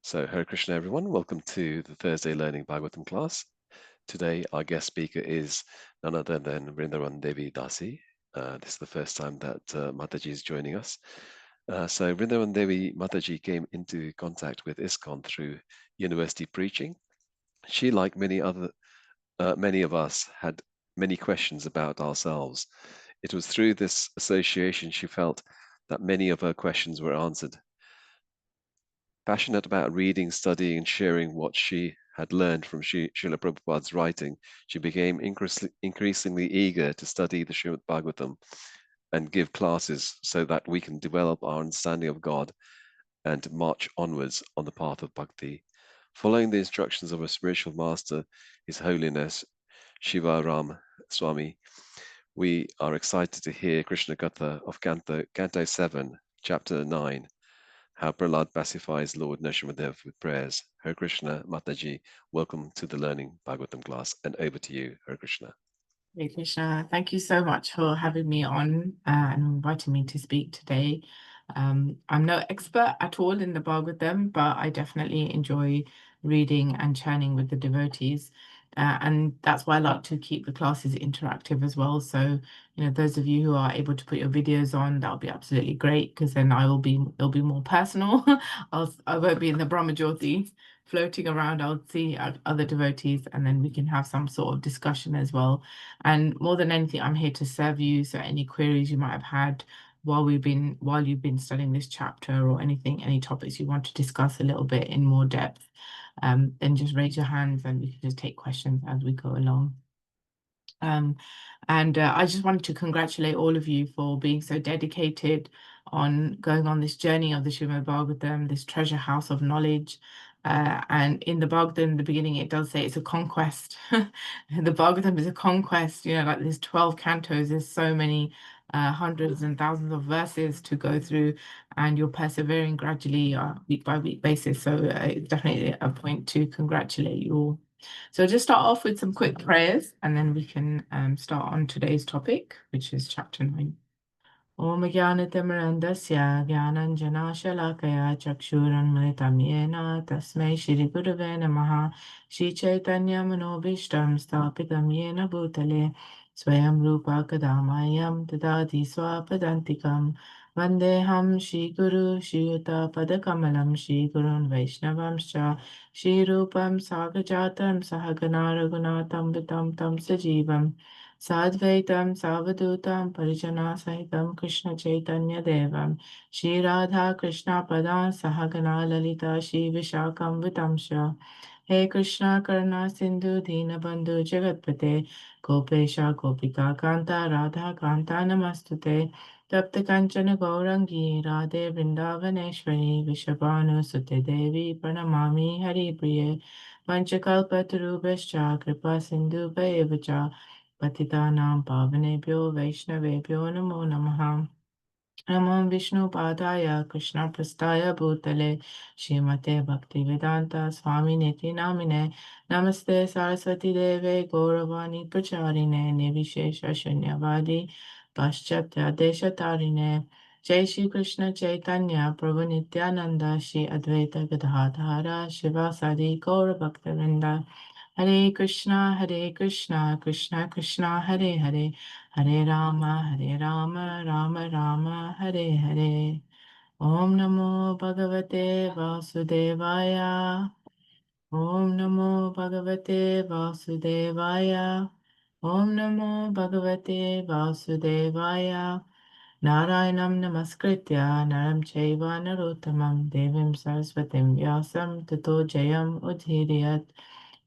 So, Hare Krishna, everyone. Welcome to the Thursday Learning Bhagavatam class. Today, our guest speaker is none other than Vrindavani Devi Dasi. This is the first time that Mataji is joining us. So, Vrindavani Devi Mataji came into contact with ISKCON through university preaching. She, like many of us, had many questions about ourselves. It was through this association she felt that many of her questions were answered. Passionate about reading, studying, and sharing what she had learned from Srila Prabhupada's writing, she became increasingly eager to study the Srimad Bhagavatam and give classes so that we can develop our understanding of God and march onwards on the path of bhakti. Following the instructions of a spiritual master, His Holiness Shiva Ram Swami, we are excited to hear Krishna Katha of Canto 7, Chapter 9, how Prahlāda pacifies Lord Nṛsiṁhadeva with prayers. Hare Krishna, Mataji, welcome to the Learning Bhagavatam class, and over to you, Hare Krishna. Hey Krishna, thank you so much for having me on and inviting me to speak today. I'm no expert at all in the Bhagavatam, but I definitely enjoy reading and chatting with the devotees. And that's why I like to keep the classes interactive as well. So, those of you who are able to put your videos on, that'll be absolutely great because then it'll be more personal. I won't be in the Brahmajyoti floating around. I'll see other devotees and then we can have some sort of discussion as well. And more than anything, I'm here to serve you. So any queries you might have had while you've been studying this chapter or any topics you want to discuss a little bit in more depth, then just raise your hands and we can just take questions as we go along. And I just wanted to congratulate all of you for being so dedicated on going on this journey of the Srimad Bhagavatam, this treasure house of knowledge. And in the Bhagavatam, in the beginning, it does say it's a conquest. The Bhagavatam is a conquest, like there's 12 cantos, there's so many hundreds and thousands of verses to go through, and you're persevering gradually week by week basis. So it's definitely a point to congratulate you all. So just start off with some quick prayers and then we can start on today's topic, which is chapter 9. Om Jnanatimirandasya Jnananjana Chakshuranmritam Yena Tasmai Shri Gurave Namaha Shri Chaitanya Manobishtam Stapitam Yena Bhutale Swayam Rupa Kadamayam Tadati Swapadantikam Vandeham Shri Guru Shri Yuta Padakamalam Shri Gurun Vaishnavamscha Shri Rupam Sagajatam Sahagana Raghunatam Vitam Tam Sajivam Sadvaitam Savadutam Parijana Sahitam Krishna Chaitanya Devam Shri Radha Krishna Padan Sahagana Lalita Shri Vishakam Vitamsha He Krishna Karna Sindhu Dina Bandhu Jagatpate Gopesha Gopika Kanta Radha Kanta Namastute Tapta Kanchana Gaurangi Radhe Vrindavaneshwari Vishabhanu Sute Devi Pranamami Hari Priye Panchakalpatarubhascha Kripa Sindhu Bhayavacha पतितानां पावनेभ्यो वैष्णवेभ्यो नमो नमः नमो विष्णुपादाय कृष्णप्रस्थाय भूतले श्रीमते भक्तिवेदान्ता स्वामिनेति नामिने नमस्ते सरस्वती देवे गौरवाणी प्रचारिणे निर्विशेष शून्यवादी पाश्चात्य जय श्री कृष्ण चैतन्य प्रभु नित्यानंद श्री अद्वैत गदाधर शिवासादि गौर भक्तवृंदा Hare Krishna, Krishna Krishna, Hare Hare, Hare Rama, Rama Rama, Hare Hare. Om Namo Bhagavate Vasudevaya. Om Namo Bhagavate Vasudevaya. Om Namo Bhagavate Vasudevaya. Narayanam Namaskritya Naram Chaiva Narottamam Devim Saraswatim Vyasam Tato Jayam Udhiriyat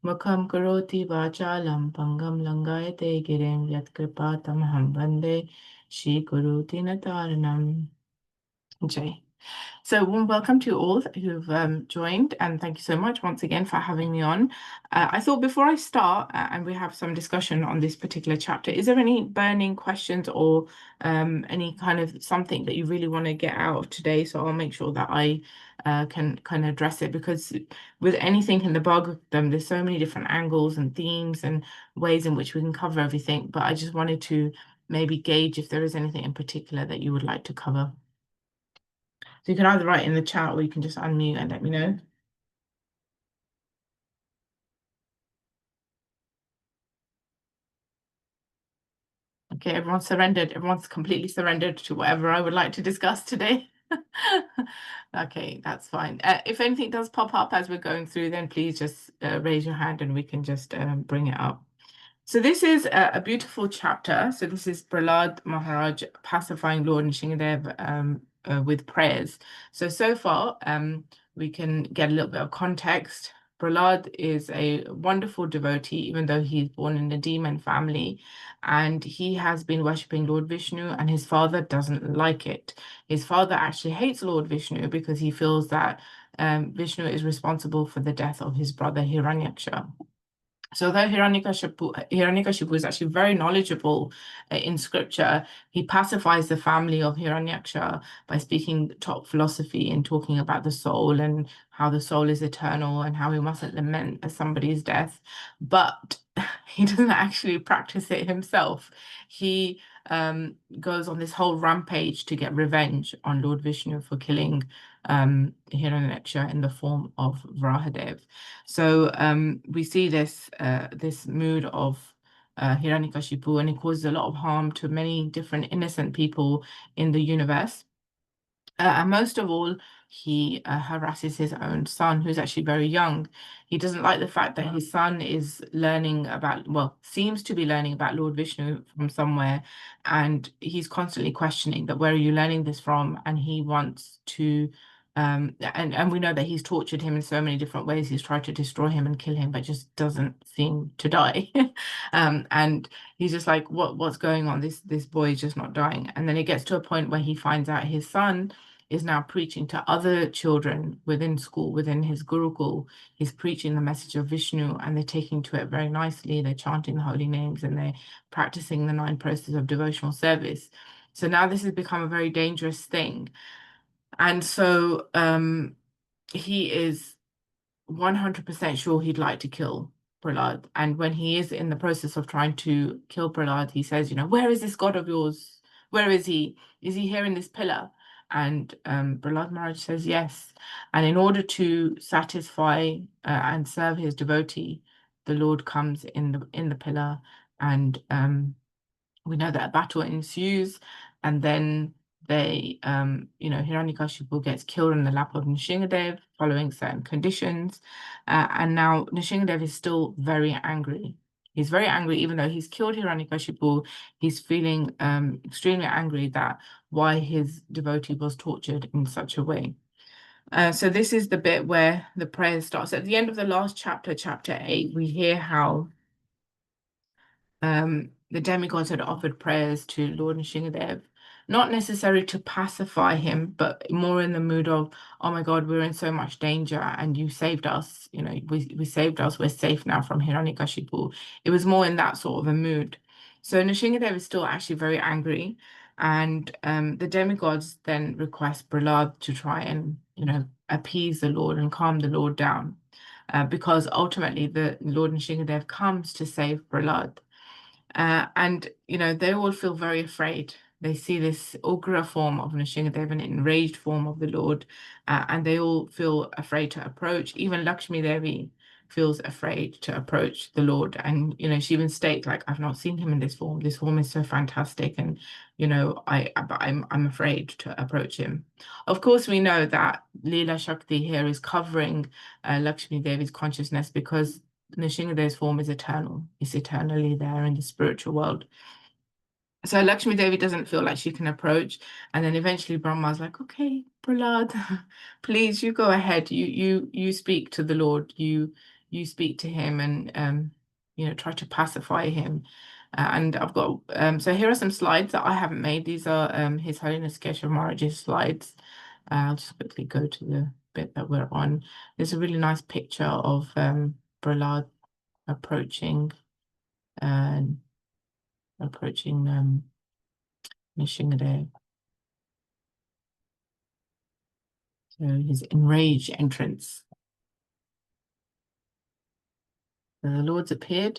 Mukham Karoti Vachalam Pangam Langayate Girim Yat Kripatamaham Vande Shri Guru Dinataranam. Jai. So, warm welcome to all who've joined, and thank you so much once again for having me on. I thought before I start, and we have some discussion on this particular chapter, is there any burning questions or any kind of something that you really want to get out of today? So I'll make sure that I can kind of address it, because with anything in the Bhagavatam, there's so many different angles and themes and ways in which we can cover everything. But I just wanted to maybe gauge if there is anything in particular that you would like to cover. So you can either write in the chat or you can just unmute and let me know. Okay, everyone's surrendered. Everyone's completely surrendered to whatever I would like to discuss today. Okay, that's fine. If anything does pop up as we're going through, then please just raise your hand and we can just bring it up. So this is a beautiful chapter. So this is Prahlāda Maharaj pacifying Lord Nṛsiṁhadeva with prayers. So far, we can get a little bit of context. Prahlāda is a wonderful devotee, even though he's born in a demon family, and he has been worshipping Lord Vishnu, and his father doesn't like it. His father actually hates Lord Vishnu because he feels that Vishnu is responsible for the death of his brother Hiranyaksha. So though Hiranyakashipu is actually very knowledgeable in scripture, he pacifies the family of Hiranyaksha by speaking top philosophy and talking about the soul and how the soul is eternal and how we mustn't lament somebody's death. But he doesn't actually practice it himself. He goes on this whole rampage to get revenge on Lord Vishnu for killing Hiranyaksha in the form of Vrahadev. So we see this mood of Hiranyakashipu, and it causes a lot of harm to many different innocent people in the universe. And most of all, he harasses his own son, who's actually very young. He doesn't like the fact that his son is learning about, well, seems to be learning about Lord Vishnu from somewhere, and he's constantly questioning that, where are you learning this from? And he wants to, and we know that he's tortured him in so many different ways. He's tried to destroy him and kill him, but just doesn't seem to die. And he's just like, what's going on? This boy is just not dying. And then it gets to a point where he finds out his son is now preaching to other children within school, within his Gurukul. He's preaching the message of Vishnu, and they're taking to it very nicely. They're chanting the holy names and they're practicing the 9 processes of devotional service. So now this has become a very dangerous thing. And so he is 100% sure he'd like to kill Prahlāda. And when he is in the process of trying to kill Prahlāda, he says, where is this God of yours? Where is he? Is he here in this pillar? And Prahlāda Maharaj says yes. And in order to satisfy and serve his devotee, the Lord comes in the pillar, and we know that a battle ensues, and then they, Hiranyakashipu gets killed in the lap of Nṛsiṁhadeva following certain conditions. And now Nṛsiṁhadeva is still very angry. He's very angry, even though he's killed Hiranyakashipu, he's feeling extremely angry that why his devotee was tortured in such a way. So this is the bit where the prayer starts. At the end of the last chapter, chapter 8, we hear how the demigods had offered prayers to Lord Nṛsiṁhadeva, not necessarily to pacify him, but more in the mood of, oh my God, we're in so much danger and you saved us. We saved us. We're safe now from Hiranyakashipu. It was more in that sort of a mood. So Nṛsiṁhadeva is still actually very angry. And the demigods then request Prahlāda to try and, appease the Lord and calm the Lord down. Because ultimately the Lord Nṛsiṁhadeva comes to save Prahlāda. And they all feel very afraid. They see this ugra form of Nṛsiṁhadeva, an enraged form of the Lord, and they all feel afraid to approach. Even Lakshmi Devi feels afraid to approach the Lord, and she even states, like, I've not seen him in this form. This form is so fantastic, and I'm afraid to approach him. Of course, we know that Leela Shakti here is covering Lakshmi Devi's consciousness, because Nṛsiṁhadeva's form is eternal. It's eternally there in the spiritual world. So Lakshmi Devi doesn't feel like she can approach. And then eventually Brahma's like, okay, Prahlāda, please, you go ahead. You speak to the Lord. You speak to him and try to pacify him. And I've got so here are some slides that I haven't made. These are His Holiness Keshav Maharaj's slides. I'll just quickly go to the bit that we're on. There's a really nice picture of Prahlāda approaching Nṛsiṁhadeva. So his enraged entrance. So the Lord's appeared,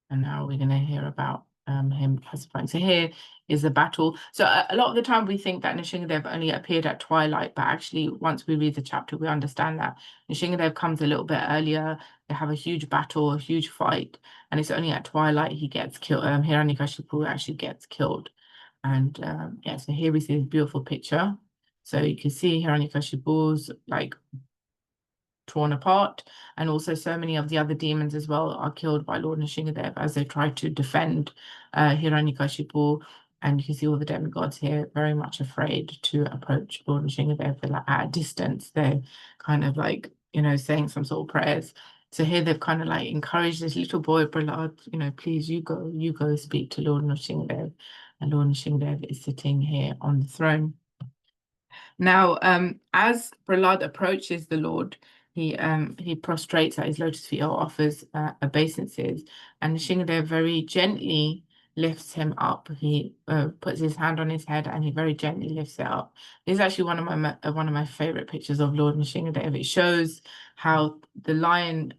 and now we're going to hear about him pacifying. So here is the battle. So a lot of the time we think that Nṛsiṁhadeva only appeared at twilight, but actually once we read the chapter, we understand that Nṛsiṁhadeva comes a little bit earlier. They have a huge battle, a huge fight, and it's only at twilight he gets killed. Hiranyakashipu actually gets killed. And yeah, so here we see this beautiful picture. So you can see Hiranyakashipu's like torn apart, and also so many of the other demons as well are killed by Lord Nṛsiṁhadeva as they try to defend Hiranyakashipu. And you can see all the demigods here very much afraid to approach Lord Nṛsiṁhadeva. They're like at a distance. They're kind of like, you know, saying some sort of prayers. So here they've kind of like encouraged this little boy, Prahlāda, you know, please you go speak to Lord Nṛsiṁhadeva. And Lord Nṛsiṁhadeva is sitting here on the throne. Now, as Prahlāda approaches the Lord, he prostrates at his lotus feet or offers obeisances, and Nṛsiṁhadeva very gently lifts him up. He puts his hand on his head and he very gently lifts it up. This is actually one of my favorite pictures of Lord Nṛsiṁhadeva. It shows how a lion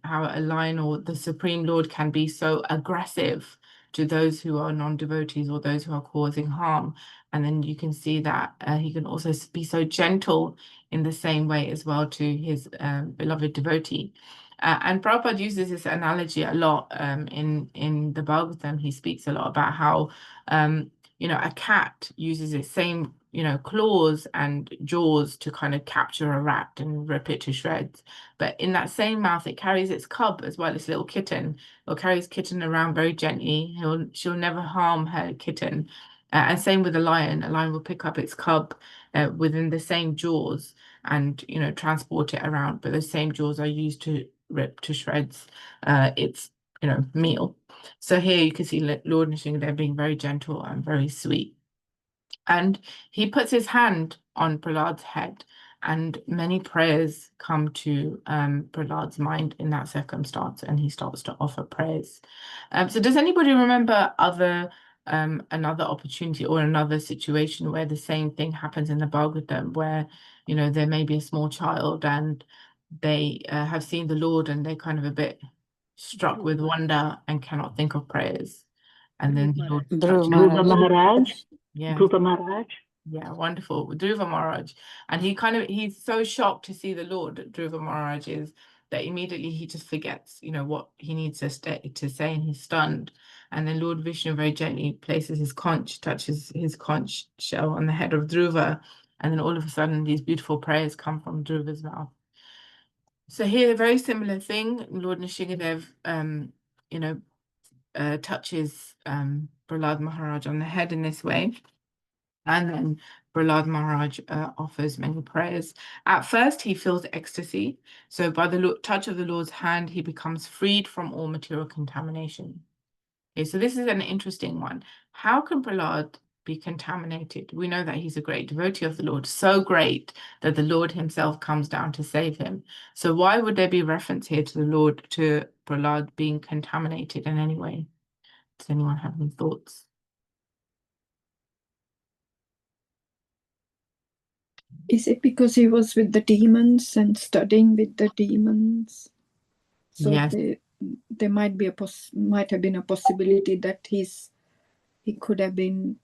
or the Supreme Lord can be so aggressive to those who are non-devotees or those who are causing harm. And then you can see that he can also be so gentle in the same way as well to his beloved devotee. And Prabhupada uses this analogy a lot in the Bhagavatam. He speaks a lot about how, you know, a cat uses its same, you know, claws and jaws to kind of capture a rat and rip it to shreds. But in that same mouth, it carries its cub as well, its little kitten. It'll carry its kitten around very gently. She'll never harm her kitten. And same with a lion. A lion will pick up its cub within the same jaws and, you know, transport it around. But the same jaws are used to rip to shreds its, you know, meal. So here you can see Lord Nṛsiṁhadeva being very gentle and very sweet. And he puts his hand on Prahlāda's head, and many prayers come to Prahlāda's mind in that circumstance, and he starts to offer prayers. So does anybody remember another opportunity or another situation where the same thing happens in the Bhagavatam, where, you know, there may be a small child and they have seen the Lord and they're kind of a bit struck with wonder and cannot think of prayers, and then the Lord touches Dhruva Maharaj. yeah. Dhruva Maharaj. Yeah, wonderful. Dhruva Maharaj. And he's so shocked to see the Lord, Dhruva Maharaj is, that immediately he just forgets, you know, what he needs to say, and he's stunned. And then Lord Vishnu very gently places his conch, touches his conch shell on the head of Dhruva. And then all of a sudden, these beautiful prayers come from Dhruva's mouth. So here, a very similar thing. Lord Nṛsiṁhadeva, you know, touches Prahlāda Maharaj on the head in this way. And then Prahlāda Maharaj offers many prayers. At first, he feels ecstasy. So by the touch of the Lord's hand, he becomes freed from all material contamination. Okay, so this is an interesting one. How can Prahlāda be contaminated? We know that he's a great devotee of the Lord, so great that the Lord himself comes down to save him. So why would there be reference here to the Lord, to Prahlāda being contaminated in any way? Does anyone have any thoughts? Is it because he was with the demons and studying with the demons? So yes. There might have been a possibility that he could have been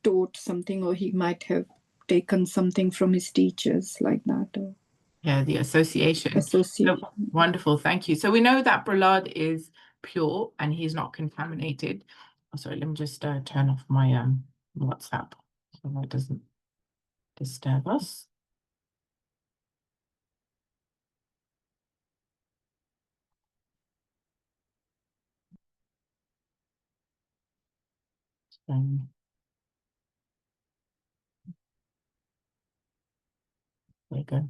taught something, or he might have taken something from his teachers like that. Or yeah, the association. Oh, wonderful, thank you. So we know that Prahlāda is pure and he's not contaminated. Oh, sorry, let me just turn off my WhatsApp so that doesn't disturb us. There we go.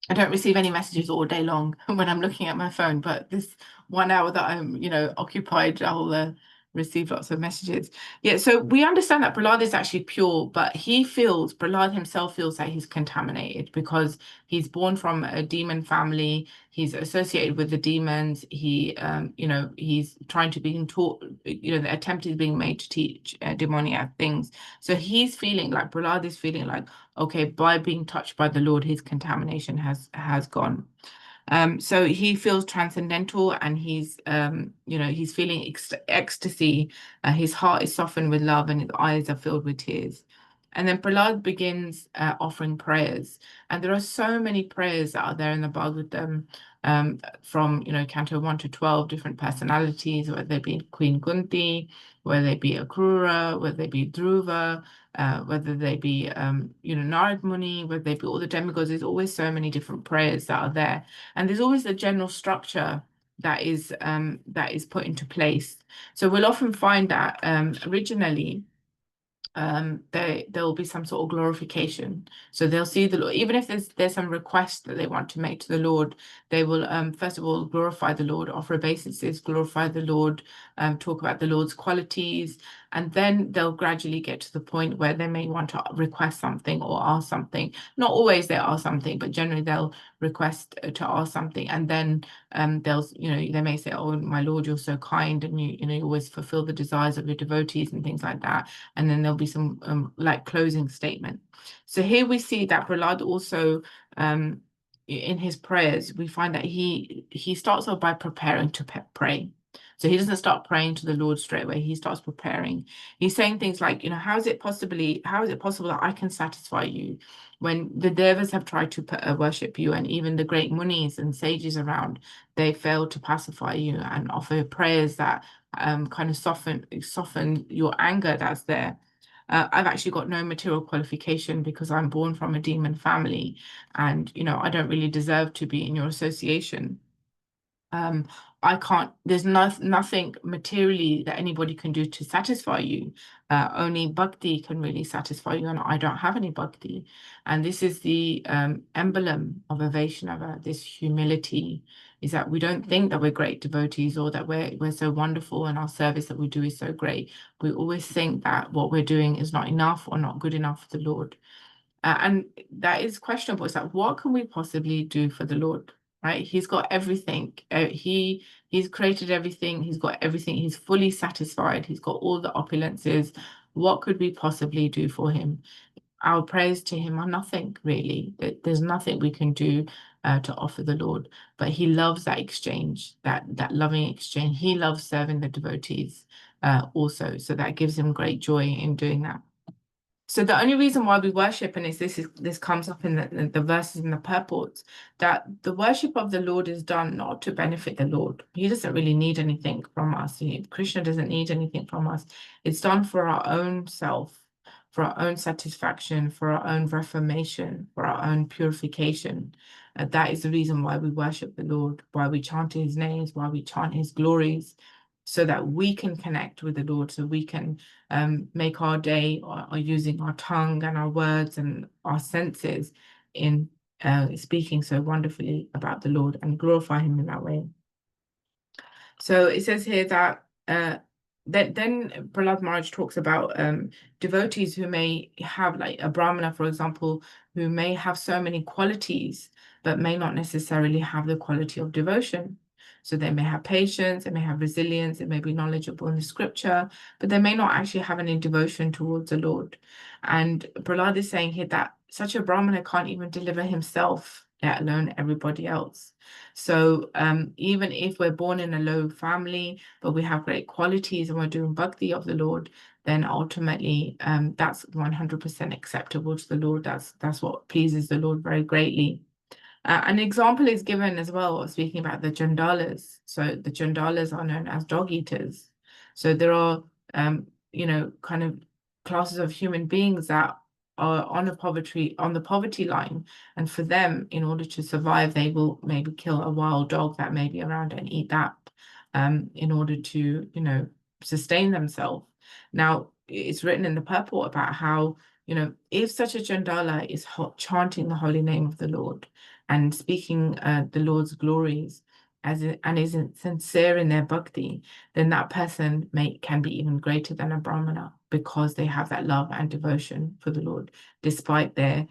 I don't receive any messages all day long when I'm looking at my phone, but this 1 hour that I'm, you know, occupied, I'll receive lots of messages. Yeah, so we understand that Prahlāda is actually pure, but Prahlāda himself feels that he's contaminated because he's born from a demon family. He's associated with the demons. He, you know, he's trying to be taught, you know, the attempt is being made to teach demoniac things. So he's feeling like, Prahlāda is feeling like, okay, by being touched by the Lord, his contamination has gone. So he feels transcendental, and he's he's feeling ecstasy. His heart is softened with love, and his eyes are filled with tears. And then Prahlāda begins offering prayers, and there are so many prayers that are there in the Bhagavatam, from Canto 1 to 12, different personalities, whether they be Queen Kunti, whether they be Akrura, whether they be Dhruva, whether they be Narad Muni, whether they be all the demigods. There's always so many different prayers that are there, and there's always a general structure that is put into place. So we'll often find that originally there will be some sort of glorification. So they'll see the Lord, even if there's some request that they want to make to the Lord, they will first of all glorify the Lord, offer obeisances, glorify the Lord, talk about the Lord's qualities, and then they'll gradually get to the point where they may want to request something or ask something. Not always they ask something, but generally they'll request to ask something, and then they'll they may say, "Oh, my Lord, you're so kind, and you always fulfill the desires of your devotees," and things like that. And then there'll be some like closing statement. So here we see that Prahlāda also in his prayers, we find that he starts off by preparing to pray. So he doesn't start praying to the Lord straight away. He starts preparing. He's saying things like, how is it possible that I can satisfy you when the devas have tried to worship you, and even the great munis and sages around, they fail to pacify you and offer prayers that kind of soften your anger that's there. I've actually got no material qualification because I'm born from a demon family, and I don't really deserve to be in your association. I can't, there's nothing materially that anybody can do to satisfy you. Only bhakti can really satisfy you, and I don't have any bhakti. And this is the emblem of a Vaishnava, this humility, is that we don't think that we're great devotees or that we're so wonderful and our service that we do is so great. We always think that what we're doing is not enough or not good enough for the Lord. And that is questionable. It's like, what can we possibly do for the Lord? Right? He's got everything. He's created everything. He's got everything. He's fully satisfied. He's got all the opulences. What could we possibly do for him? Our prayers to him are nothing, really. There's nothing we can do to offer the Lord. But he loves that exchange, that loving exchange. He loves serving the devotees also. So that gives him great joy in doing that. So the only reason why we worship, and this comes up in the verses in the purports, that the worship of the Lord is done not to benefit the Lord. He doesn't really need anything from us. Krishna doesn't need anything from us. It's done for our own self, for our own satisfaction, for our own reformation, for our own purification. That is the reason why we worship the Lord, why we chant his names, why we chant his glories, so that we can connect with the Lord, so we can make our day or using our tongue and our words and our senses in speaking so wonderfully about the Lord and glorify him in that way. So it says here that then Prahlāda Maharaj talks about devotees who may have, like a Brahmana, for example, who may have so many qualities, but may not necessarily have the quality of devotion. So they may have patience, they may have resilience, they may be knowledgeable in the scripture, but they may not actually have any devotion towards the Lord. And Prahlāda is saying here that such a Brahmana can't even deliver himself, let alone everybody else. So even if we're born in a low family, but we have great qualities and we're doing bhakti of the Lord, then ultimately that's 100% acceptable to the Lord. That's what pleases the Lord very greatly. An example is given as well, speaking about the Chandalas. So the Chandalas are known as dog eaters. So there are, kind of classes of human beings that are on the poverty line. And for them, in order to survive, they will maybe kill a wild dog that may be around and eat that in order to, sustain themselves. Now, it's written in the purport about how, if such a Chandala is chanting the holy name of the Lord and speaking the Lord's glories and is sincere in their bhakti, then that person can be even greater than a Brahmana because they have that love and devotion for the Lord, despite their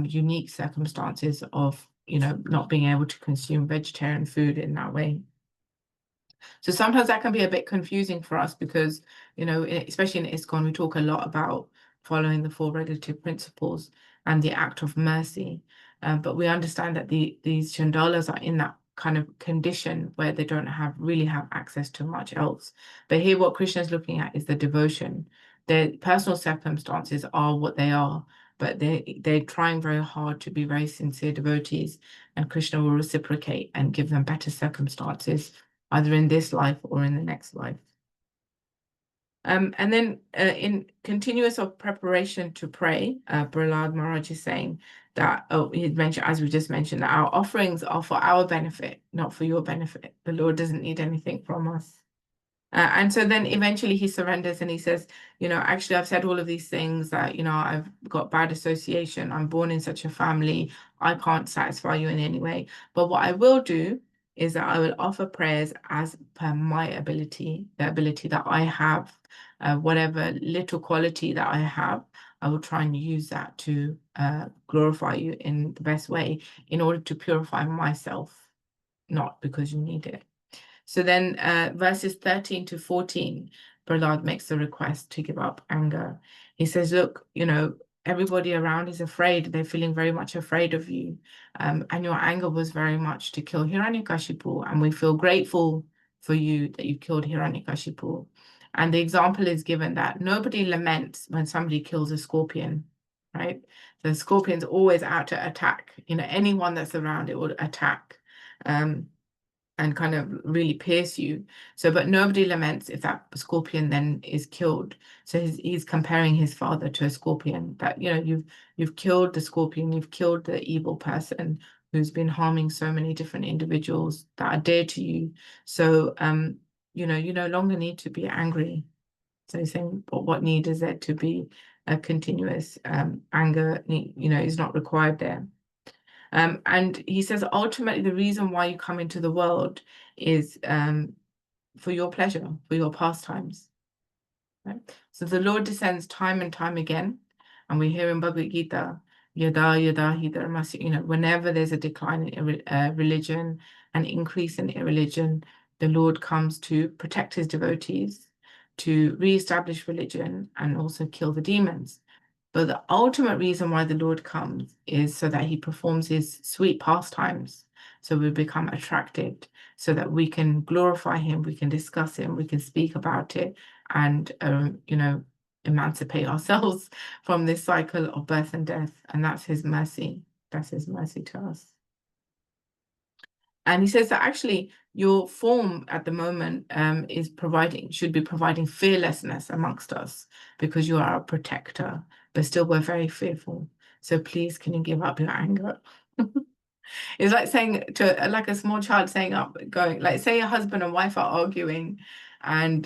unique circumstances of, not being able to consume vegetarian food in that way. So sometimes that can be a bit confusing for us because, especially in ISKCON, we talk a lot about following the 4 regulative principles and the act of mercy. But we understand that these Chandalas are in that kind of condition where they don't really have access to much else. But here what Krishna is looking at is the devotion. Their personal circumstances are what they are, but they're trying very hard to be very sincere devotees, and Krishna will reciprocate and give them better circumstances, either in this life or in the next life. And then in continuous of preparation to pray, Prahlāda Maharaj is saying that, he mentioned, as we just mentioned, that our offerings are for our benefit, not for your benefit. The Lord doesn't need anything from us. And so then eventually he surrenders and he says, actually, I've said all of these things that, I've got bad association. I'm born in such a family. I can't satisfy you in any way. But what I will do is that I will offer prayers as per my ability, the ability that I have, whatever little quality that I have, I will try and use that to glorify you in the best way in order to purify myself, not because you need it. So then verses 13 to 14, Prahlāda makes the request to give up anger. He says, look, everybody around is afraid. They're feeling very much afraid of you. And your anger was very much to kill Hiranyakashipu. And we feel grateful for you that you killed Hiranyakashipu. And the example is given that nobody laments when somebody kills a scorpion, right? The scorpion's always out to attack. Anyone that's around, it will attack. And kind of really pierce you. So, but nobody laments if that scorpion then is killed. So he's comparing his father to a scorpion, that, you've killed the scorpion, you've killed the evil person who's been harming so many different individuals that are dear to you. So, you no longer need to be angry. So he's saying, but what need is there to be a continuous anger, is not required there. And he says, ultimately, the reason why you come into the world is for your pleasure, for your pastimes. Right? So the Lord descends time and time again, and we hear in Bhagavad Gita, yada yada hi dharmasya, whenever there's a decline in religion, an increase in irreligion, the Lord comes to protect his devotees, to re-establish religion, and also kill the demons. But the ultimate reason why the Lord comes is so that he performs his sweet pastimes. So we become attracted, so that we can glorify him, we can discuss him, we can speak about it, and, emancipate ourselves from this cycle of birth and death. And that's his mercy. That's his mercy to us. And he says that actually your form at the moment should be providing fearlessness amongst us, because you are a protector, but still we're very fearful. So please, can you give up your anger? It's like saying to like a small child saying like say a husband and wife are arguing, and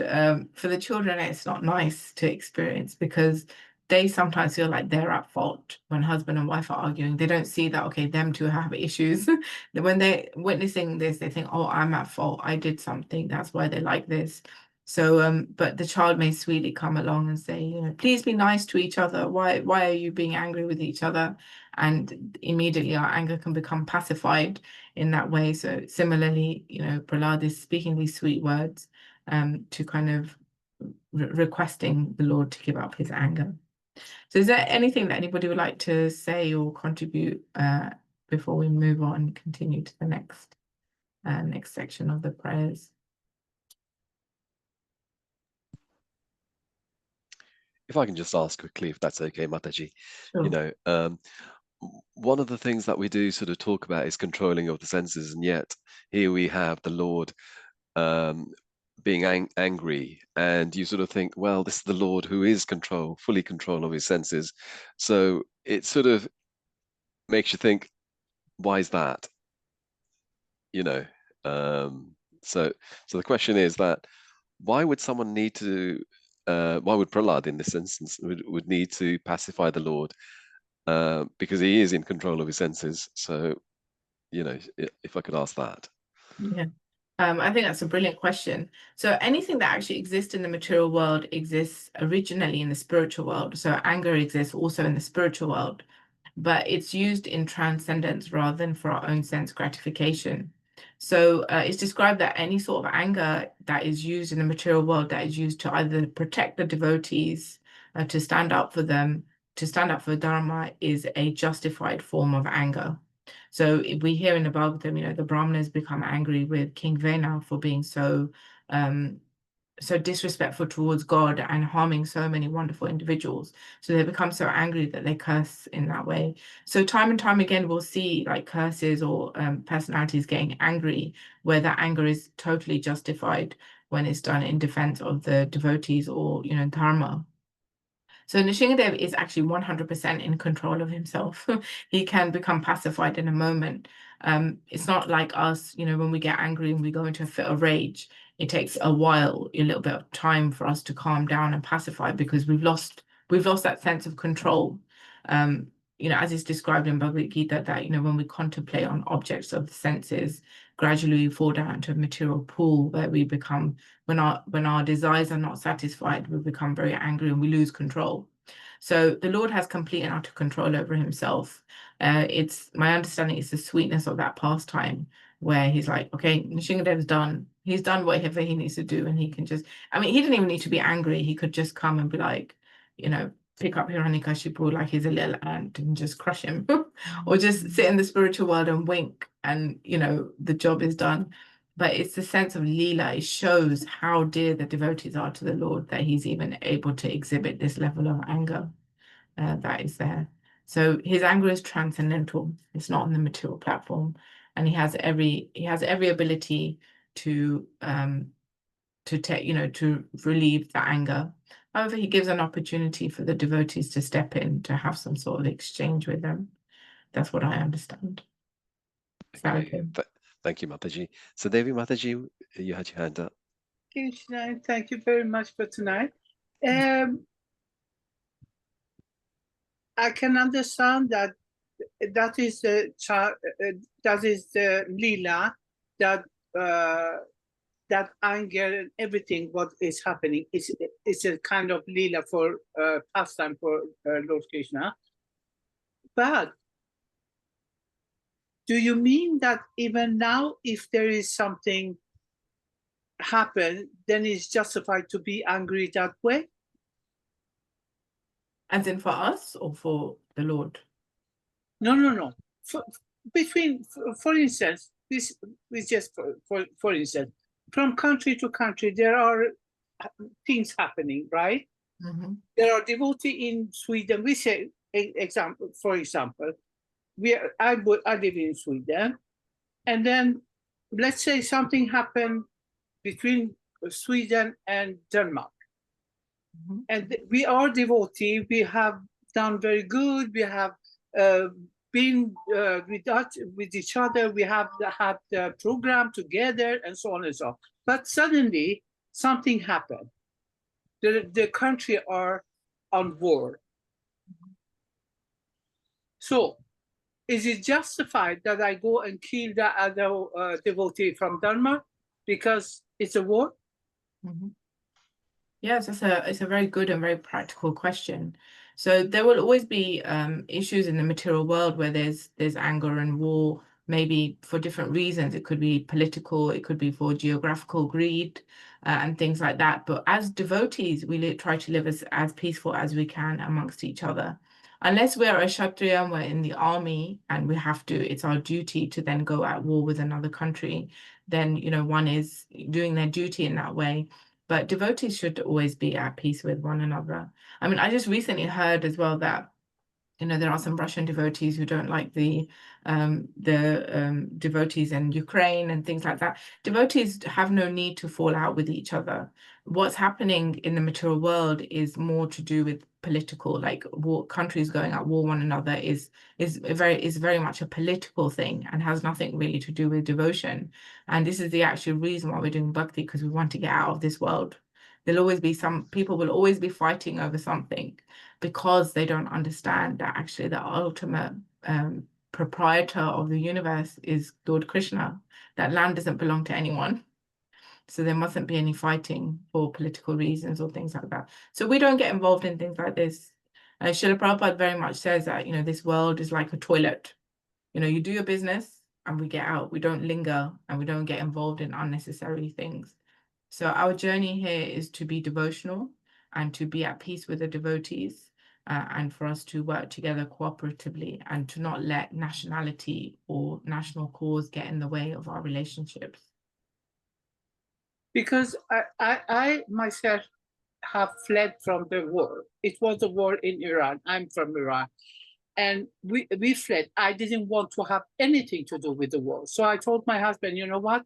for the children it's not nice to experience, because they sometimes feel like they're at fault when husband and wife are arguing. They don't see that, okay, them two have issues. When they're witnessing this, they think, oh, I'm at fault. I did something. That's why they like this. So, but the child may sweetly come along and say, please be nice to each other. Why are you being angry with each other? And immediately our anger can become pacified in that way. So similarly, Prahlāda is speaking these sweet words to kind of requesting the Lord to give up his anger. So is there anything that anybody would like to say or contribute before we move on and continue to the next section of the prayers? If I can just ask quickly, if that's okay, Mataji. Sure. One of the things that we do sort of talk about is controlling of the senses, and yet here we have the Lord being angry, and you sort of think, well, this is the Lord who is fully control of his senses. So it sort of makes you think, why is that? So the question is that why would someone need to why would Prahlāda in this instance would need to pacify the Lord? Because he is in control of his senses. So, if I could ask that. Yeah. I think that's a brilliant question. So anything that actually exists in the material world exists originally in the spiritual world. So anger exists also in the spiritual world, but it's used in transcendence rather than for our own sense gratification. So it's described that any sort of anger that is used in the material world, that is used to either protect the devotees, to stand up for them, to stand up for Dharma is a justified form of anger. So we hear in the Bhagavatam, the Brahmanas become angry with King Vena for being so disrespectful towards God and harming so many wonderful individuals. So they become so angry that they curse in that way. So time and time again, we'll see like curses or personalities getting angry, where that anger is totally justified when it's done in defense of the devotees or, Dharma. So Nṛsiṁhadeva is actually 100% in control of himself. He can become pacified in a moment. It's not like us, when we get angry and we go into a fit of rage, it takes a while, a little bit of time for us to calm down and pacify, because we've lost that sense of control. As is described in Bhagavad Gita, that, when we contemplate on objects of the senses, gradually we fall down into a material pool where we become, when our desires are not satisfied, we become very angry and we lose control. So the Lord has complete and utter control over himself. It's my understanding it's the sweetness of that pastime where he's like, okay, Nṛsiṁhadeva's done. He's done whatever he needs to do, and he can just, he didn't even need to be angry. He could just come and be like, pick up Hiranyakashipu like he's a little ant and just crush him, or just sit in the spiritual world and wink, and the job is done. But it's the sense of Leela. It shows how dear the devotees are to the Lord, that he's even able to exhibit this level of anger that is there. So his anger is transcendental. It's not on the material platform, and he has every ability to relieve the anger. However, he gives an opportunity for the devotees to step in, to have some sort of exchange with them. That's what I understand. Okay. Thank you, Mataji. So Devi Mataji, you had your hand up. Krishna, thank you very much for tonight. I can understand that is the Leela, that anger and everything what is happening is a kind of Leela for pastime for Lord Krishna. But do you mean that even now, if there is something happen, then it's justified to be angry that way? As in for us or for the Lord? No. For instance, this is just for instance, from country to country, there are things happening, right? Mm-hmm. There are devotees in Sweden. We say, for example, I live in Sweden, and then let's say something happened between Sweden and Denmark. Mm-hmm. And we are devotees. We have done very good. We have been with each other. We have had the program together and so on and so on. But suddenly something happened. The country are on war. Mm-hmm. So is it justified that I go and kill the other devotee from Denmark because it's a war? Mm-hmm. Yes, it's a very good and very practical question. So there will always be issues in the material world where there's anger and war, maybe for different reasons. It could be political, it could be for geographical greed and things like that. But as devotees, we try to live as peaceful as we can amongst each other. Unless we're a Kshatriya and we're in the army and we have to, it's our duty to then go at war with another country, then, one is doing their duty in that way. But devotees should always be at peace with one another. I just recently heard as well that, there are some Russian devotees who don't like the devotees in Ukraine and things like that. Devotees have no need to fall out with each other. What's happening in the material world is more to do with political, like war, countries going at war one another is very much a political thing and has nothing really to do with devotion. And this is the actual reason why we're doing bhakti, because we want to get out of this world. There'll always be people will always be fighting over something because they don't understand that actually the ultimate proprietor of the universe is Lord Krishna. That land doesn't belong to anyone. So there mustn't be any fighting for political reasons or things like that. So we don't get involved in things like this. Srila Prabhupada very much says that, this world is like a toilet. You do your business and we get out. We don't linger and we don't get involved in unnecessary things. So our journey here is to be devotional and to be at peace with the devotees. and for us to work together cooperatively and to not let nationality or national cause get in the way of our relationships. Because I myself have fled from the war. It was a war in Iran. I'm from Iran. And we fled. I didn't want to have anything to do with the war. So I told my husband, you know what?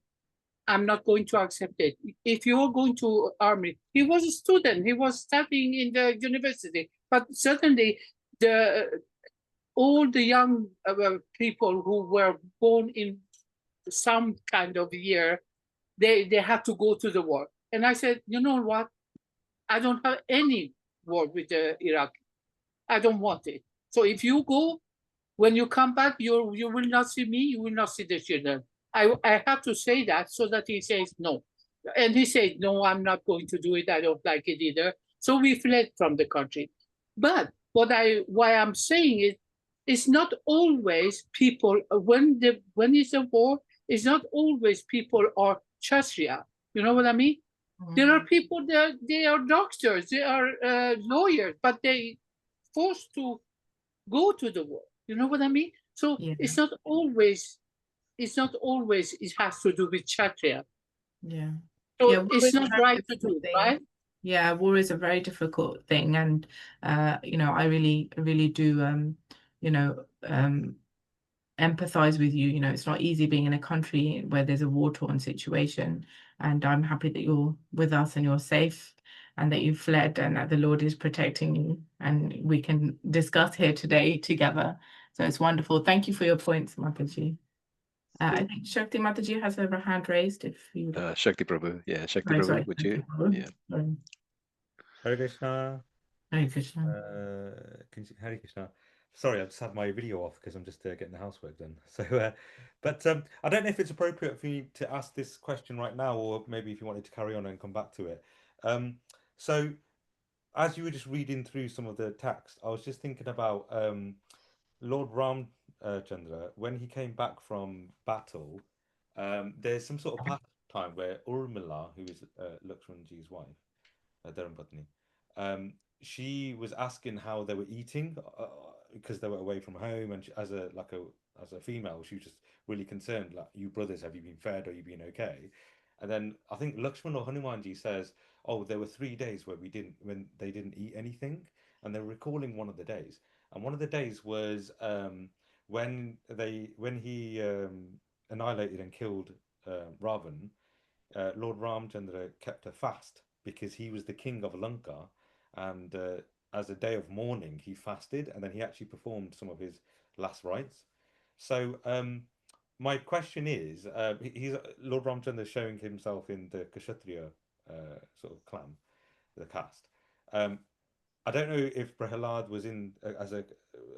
I'm not going to accept it. If you're going to army, he was a student. He was studying in the university. But certainly all the young people who were born in some kind of year, they had to go to the war. And I said, you know what? I don't have any war with the Iraq. I don't want it. So if you go, when you come back, you will not see me, you will not see the children. I have to say that so that he says no. And he said, no, I'm not going to do it. I don't like it either. So we fled from the country. But why I'm saying it is not always people, when it's a war, it's not always people are Kshatriya. You know what I mean? There are people that they are doctors, they are lawyers, but they forced to go to the war. You know what I mean? So it's not always it has to do with Kshatriya. Yeah. So it's not right to do, right? Yeah, war is a very difficult thing, and you know, I really do you know, empathize with you. You know, it's not easy being in a country where there's a war-torn situation, and I'm happy that you're with us and you're safe and that you fled and that the Lord is protecting you, and we can discuss here today together. So it's wonderful. Thank you for your points, Mataji. I think Shakti Mataji has her hand raised. If you Shakti Prabhu, yeah, Shakti Prabhu, would you? Yeah. Hare Krishna. Hare Krishna. Hare Krishna. Sorry, I just had my video off because I'm just getting the housework done. So, but I don't know if it's appropriate for you to ask this question right now, or maybe if you wanted to carry on and come back to it. So, as you were just reading through some of the text, I was just thinking about Lord Ramchandra, when he came back from battle. There's some sort of pastime where Urmila, who is Lakshmanji's wife, Dharmapatni, she was asking how they were eating because they were away from home, and as a female, she was just really concerned, like, you brothers, have you been fed? Are you been okay? And then I think Lakshman or Hanumanji says, oh, there were 3 days when they didn't eat anything, and they're recalling one of the days, and one of the days was when he annihilated and killed Ravan. Lord Ramchandra kept a fast because he was the king of Lanka, and as a day of mourning, he fasted, and then he actually performed some of his last rites. So my question is, he's Lord Ramchandra showing himself in the Kshatriya sort of clan, the caste. I don't know if Prahlāda was in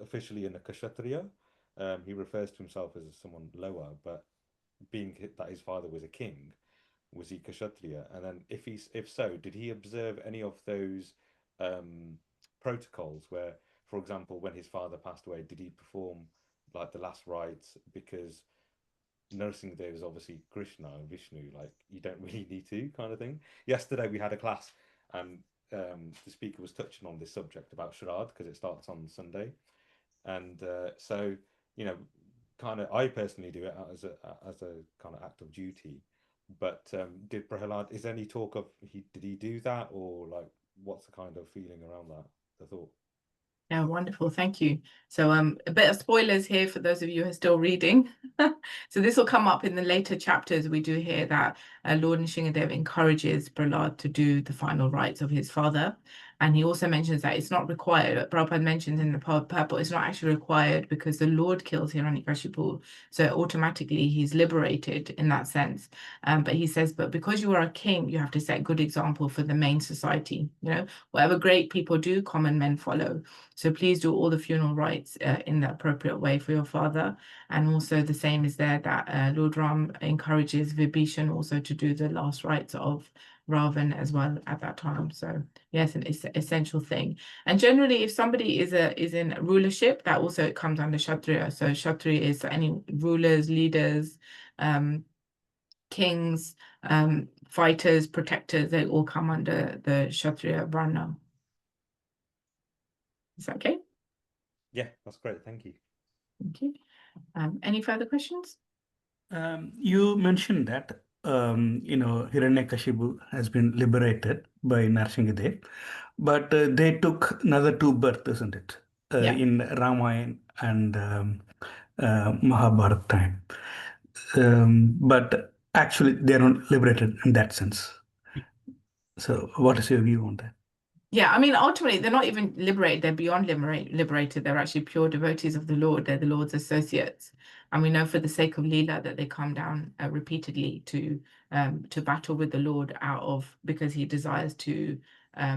officially in a Kshatriya. He refers to himself as someone lower, but being that his father was a king, was he Kshatriya? And then if so, did he observe any of those protocols where, for example, when his father passed away, did he perform like the last rites? Because Nṛsiṁhadeva is obviously Krishna and Vishnu, like you don't really need to, kind of thing. Yesterday we had a class and the speaker was touching on this subject about Shraddha because it starts on Sunday, and so you know, kind of I personally do it as a kind of act of duty. But did Prahlāda, is there any talk of did he do that, or like what's the kind of feeling around that, the thought? Yeah, wonderful. Thank you. So a bit of spoilers here for those of you who are still reading. So this will come up in the later chapters. We do hear that Lord Nṛsiṁhadeva encourages Prahlāda to do the final rites of his father. And he also mentions that it's not required. Prabhupada mentions in the purple, it's not actually required because the Lord kills Hiranyakashipu. So automatically he's liberated in that sense. But he says, but because you are a king, you have to set a good example for the main society. You know, whatever great people do, common men follow. So please do all the funeral rites in the appropriate way for your father. And also the same is there that Lord Ram encourages Vibhishan also to do the last rites of Ravan as well at that time. So yes, an essential thing. And generally, if somebody is in rulership, that also comes under Kshatriya. So Kshatriya is any rulers, leaders, kings, fighters, protectors, they all come under the Kshatriya Varna. Is that okay? Yeah, that's great. Thank you. Thank you. Any further questions? You mentioned that Hiranyakashipu has been liberated by Nṛsiṁhadeva, but they took another two births, isn't it? Yeah. In Ramayana and Mahabharata time. But actually, they're not liberated in that sense. So, what is your view on that? Yeah, I mean, ultimately, they're not even liberated. They're beyond liberated. They're actually pure devotees of the Lord. They're the Lord's associates. And we know for the sake of Leela that they come down repeatedly to battle with the Lord because he desires to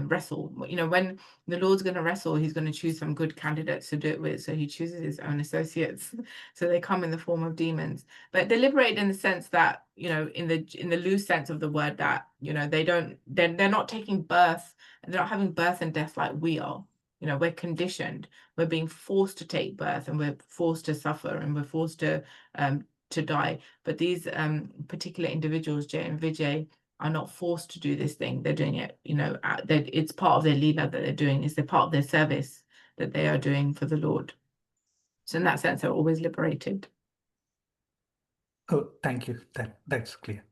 wrestle. You know, when the Lord's going to wrestle, he's going to choose some good candidates to do it with. So he chooses his own associates. So they come in the form of demons. But they're liberated in the sense that, you know, in the loose sense of the word, that, you know, they're not taking birth. They're not having birth and death like we are. You know, we're conditioned. We're being forced to take birth, and we're forced to suffer, and we're forced to die. But these particular individuals, Jay and Vijay, are not forced to do this thing. They're doing it, you know, it's part of their leela that they're doing. It's part of their service that they are doing for the Lord. So in that sense, they're always liberated. Oh, thank you. That's clear.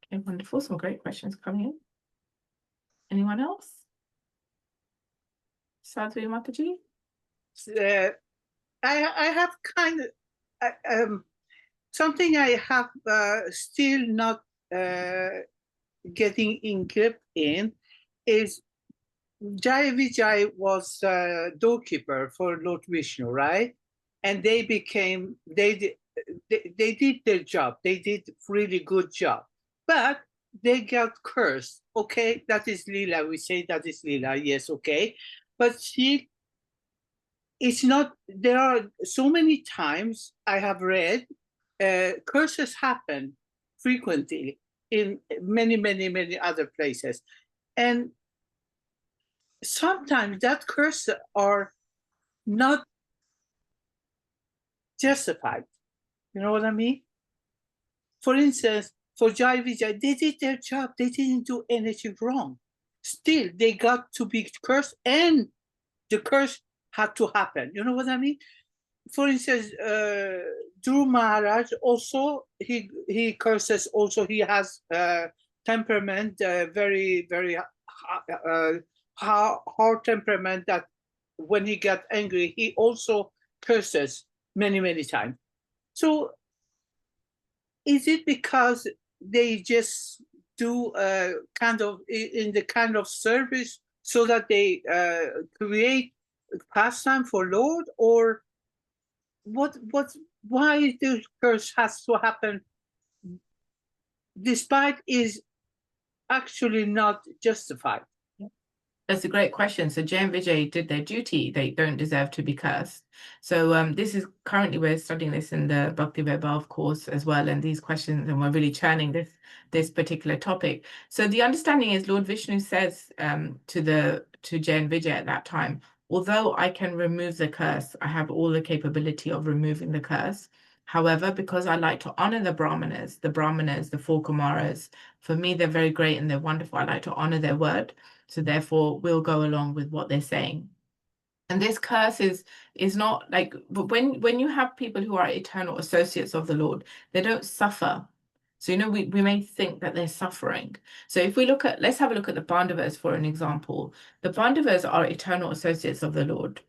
Okay, wonderful. Some great questions coming in. Anyone else? Sadhvi Mataji? I have kind of something I have still not getting in grip in is Jai Vijay was doorkeeper for Lord Vishnu, right? And they did their job. They did really good job, but they got cursed. Okay, that is Leela. We say that is Leela. Yes, okay, but it's not. There are so many times I have read curses happen frequently in many other places, and sometimes that curses are not justified. You know what I mean? For instance, for Jai Vijay, they did their job. They didn't do anything wrong. Still, they got to be cursed, and the curse had to happen. You know what I mean? For instance, Dhruv Maharaj also, he curses also. He has temperament, very hard temperament, that when he gets angry, he also curses many times. So is it because they just do kind of in the kind of service so that they create pastime for Lord, or why the curse has to happen despite is actually not justified? That's a great question. So Jay and Vijay did their duty. They don't deserve to be cursed. So this is currently, we're studying this in the Bhakti Vaibhav course as well, and these questions, and we're really churning this particular topic. So the understanding is Lord Vishnu says to Jay and Vijay at that time, although I can remove the curse, I have all the capability of removing the curse. However, because I like to honor the Brahmanas, the four Kumaras, for me, they're very great and they're wonderful. I like to honor their word. So therefore, we'll go along with what they're saying. And this curse is not like, but when you have people who are eternal associates of the Lord, they don't suffer. So, you know, we may think that they're suffering. So if we let's have a look at the Pandavas for an example. The Pandavas are eternal associates of the Lord.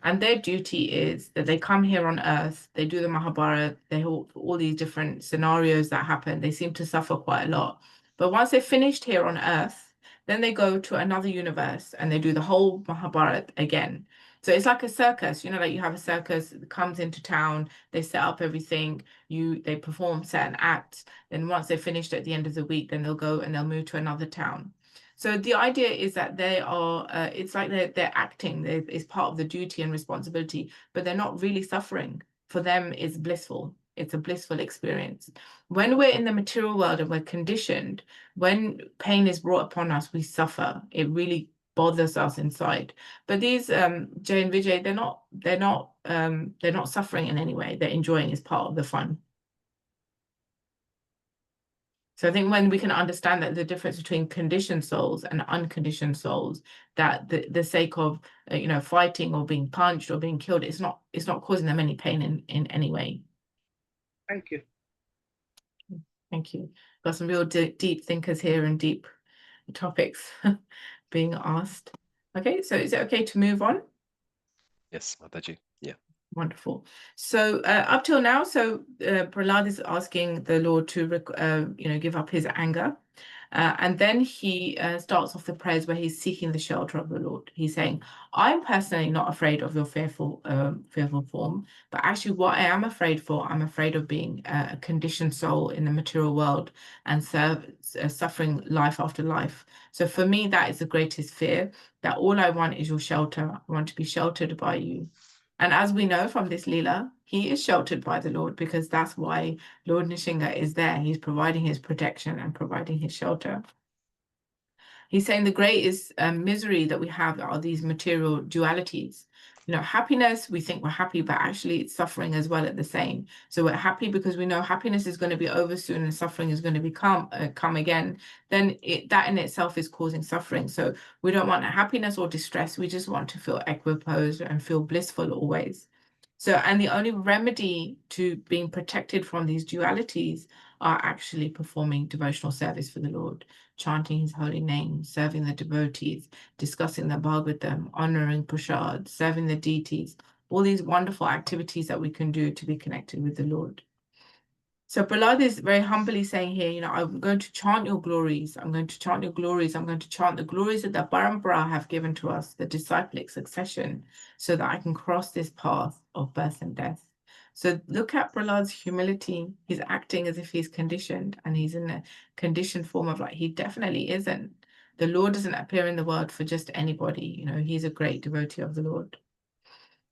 And their duty is that they come here on earth, they do the Mahabharata, they all these different scenarios that happen. They seem to suffer quite a lot. But once they're finished here on earth, then they go to another universe and they do the whole Mahabharata again. So it's like a circus, you know, like you have a circus that comes into town, they set up everything, they perform certain acts. Then once they're finished at the end of the week, then they'll go and they'll move to another town. So the idea is that they are, it's like they're acting, it's part of the duty and responsibility, but they're not really suffering. For them, it's blissful. It's a blissful experience. When we're in the material world and we're conditioned, when pain is brought upon us, we suffer. It really bothers us inside. But these Jay and Vijay, they're not suffering in any way. They're enjoying as part of the fun. So I think when we can understand that the difference between conditioned souls and unconditioned souls, that the sake of fighting or being punched or being killed, it's not causing them any pain in any way. Thank you. Thank you. Got some real deep thinkers here and deep topics being asked. Okay, so is it okay to move on? Yes, Mataji. Yeah. Wonderful. So up till now, Prahlāda is asking the Lord to give up his anger. And then he starts off the prayers where he's seeking the shelter of the Lord. He's saying, I'm personally not afraid of your fearful form, but actually what I am afraid for, I'm afraid of being a conditioned soul in the material world and suffering life after life. So for me, that is the greatest fear, that all I want is your shelter. I want to be sheltered by you. And as we know from this Leela, he is sheltered by the Lord, because that's why Lord Nṛsiṁha is there. He's providing his protection and providing his shelter. He's saying the greatest misery that we have are these material dualities. Happiness, we think we're happy, but actually it's suffering as well at the same. So we're happy because we know happiness is going to be over soon and suffering is going to come again. Then that in itself is causing suffering. So we don't want happiness or distress. We just want to feel equiposed and feel blissful always. So, and the only remedy to being protected from these dualities are actually performing devotional service for the Lord, chanting his holy name, serving the devotees, discussing the Bhagavatam, honoring Prahlāda, serving the deities, all these wonderful activities that we can do to be connected with the Lord. So Prahlāda is very humbly saying here, I'm going to chant your glories. I'm going to chant your glories. I'm going to chant the glories that the Parampara have given to us, the disciplic succession, so that I can cross this path of birth and death. So look at Prahlāda's humility. He's acting as if he's conditioned, and he's in a conditioned form of he definitely isn't. The Lord doesn't appear in the world for just anybody. He's a great devotee of the Lord.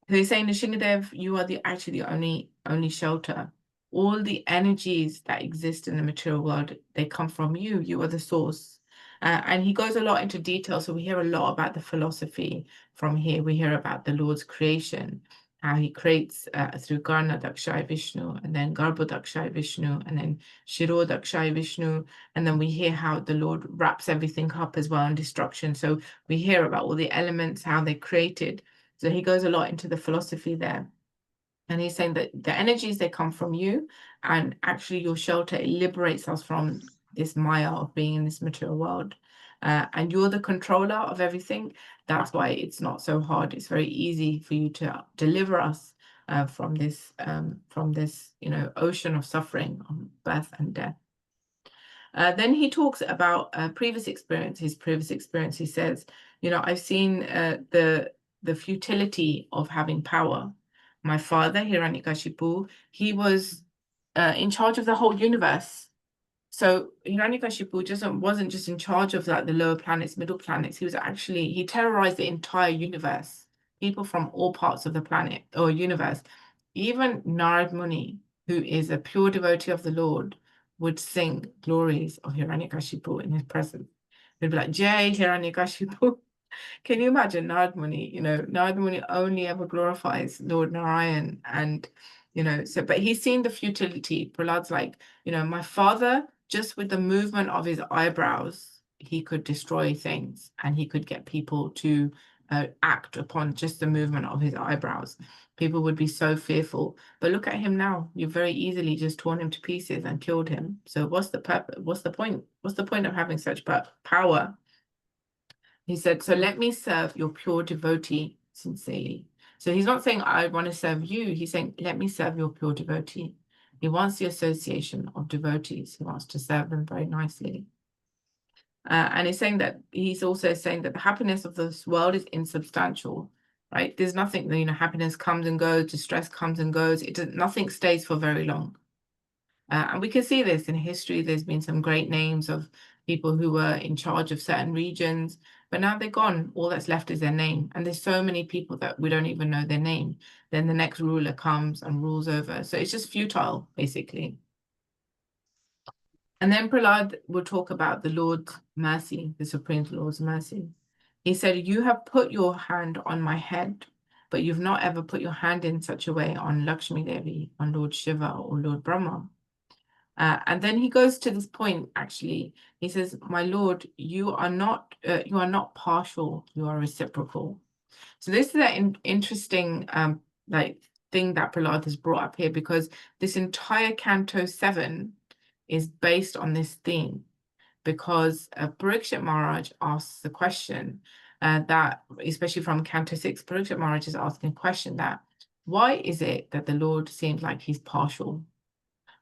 So he's saying, Nṛsiṁhadeva, you are actually the only shelter. All the energies that exist in the material world, they come from you. You are the source. And he goes a lot into detail. So we hear a lot about the philosophy from here. We hear about the Lord's creation, how he creates through Garna Dakshaya Vishnu, and then Garbha Dakshaya Vishnu, and then Shiro Dakshaya Vishnu. And then we hear how the Lord wraps everything up as well in destruction. So we hear about all the elements, how they're created. So he goes a lot into the philosophy there. And he's saying that the energies, they come from you, and actually your shelter, it liberates us from this maya of being in this material world. And you're the controller of everything. That's why it's not so hard. It's very easy for you to deliver us from this ocean of suffering, birth and death. Then he talks about his previous experience. He says, I've seen the futility of having power. My father, Hiranyakashipu, he was in charge of the whole universe. So Hiranyakashipu wasn't just in charge of the lower planets, middle planets. He terrorized the entire universe, people from all parts of the planet or universe. Even Narad Muni, who is a pure devotee of the Lord, would sing glories of Hiranyakashipu in his presence. He'd be like, Jai Hiranyakashipu. Can you imagine Narad Muni? Narad Muni only ever glorifies Lord Narayan, and but he's seen the futility. Prahlāda's like, my father, just with the movement of his eyebrows, he could destroy things, and he could get people to act upon just the movement of his eyebrows. People would be so fearful. But look at him now. You very easily just torn him to pieces and killed him. So what's the purpose? What's the point? What's the point of having such power? He said, so let me serve your pure devotee sincerely. So he's not saying, I want to serve you. He's saying, let me serve your pure devotee. He wants the association of devotees. He wants to serve them very nicely. And he's also saying that the happiness of this world is insubstantial, right? There's nothing, happiness comes and goes, distress comes and goes. Nothing stays for very long. And we can see this in history. There's been some great names of people who were in charge of certain regions, but now they're gone. All that's left is their name. And there's so many people that we don't even know their name. Then the next ruler comes and rules over. So it's just futile, basically. And then Prahlāda will talk about the Lord's mercy, the Supreme Lord's mercy. He said, you have put your hand on my head, but you've not ever put your hand in such a way on Lakshmi Devi, on Lord Shiva or Lord Brahma. And then he goes to this point, actually. He says, my Lord, you are not partial, you are reciprocal. So this is an interesting thing that Prahlāda has brought up here, because this entire Canto 7 is based on this theme, because Parikshit Maharaj asks the question that, especially from Canto 6, Parikshit Maharaj is asking a question that, why is it that the Lord seems like he's partial?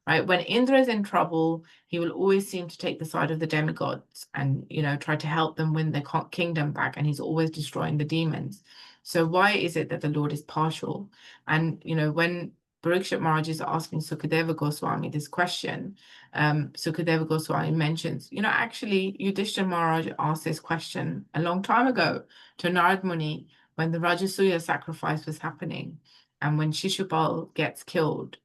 Right? When Indra is in trouble, he will always seem to take the side of the demigods and, try to help them win their kingdom back. And he's always destroying the demons. So why is it that the Lord is partial? And, when Parikshit Maharaj is asking Sukadeva Goswami this question, Sukadeva Goswami mentions, actually, Yudhishthira Maharaj asked this question a long time ago to Narad Muni when the Rajasuya sacrifice was happening and when Shishupal gets killed.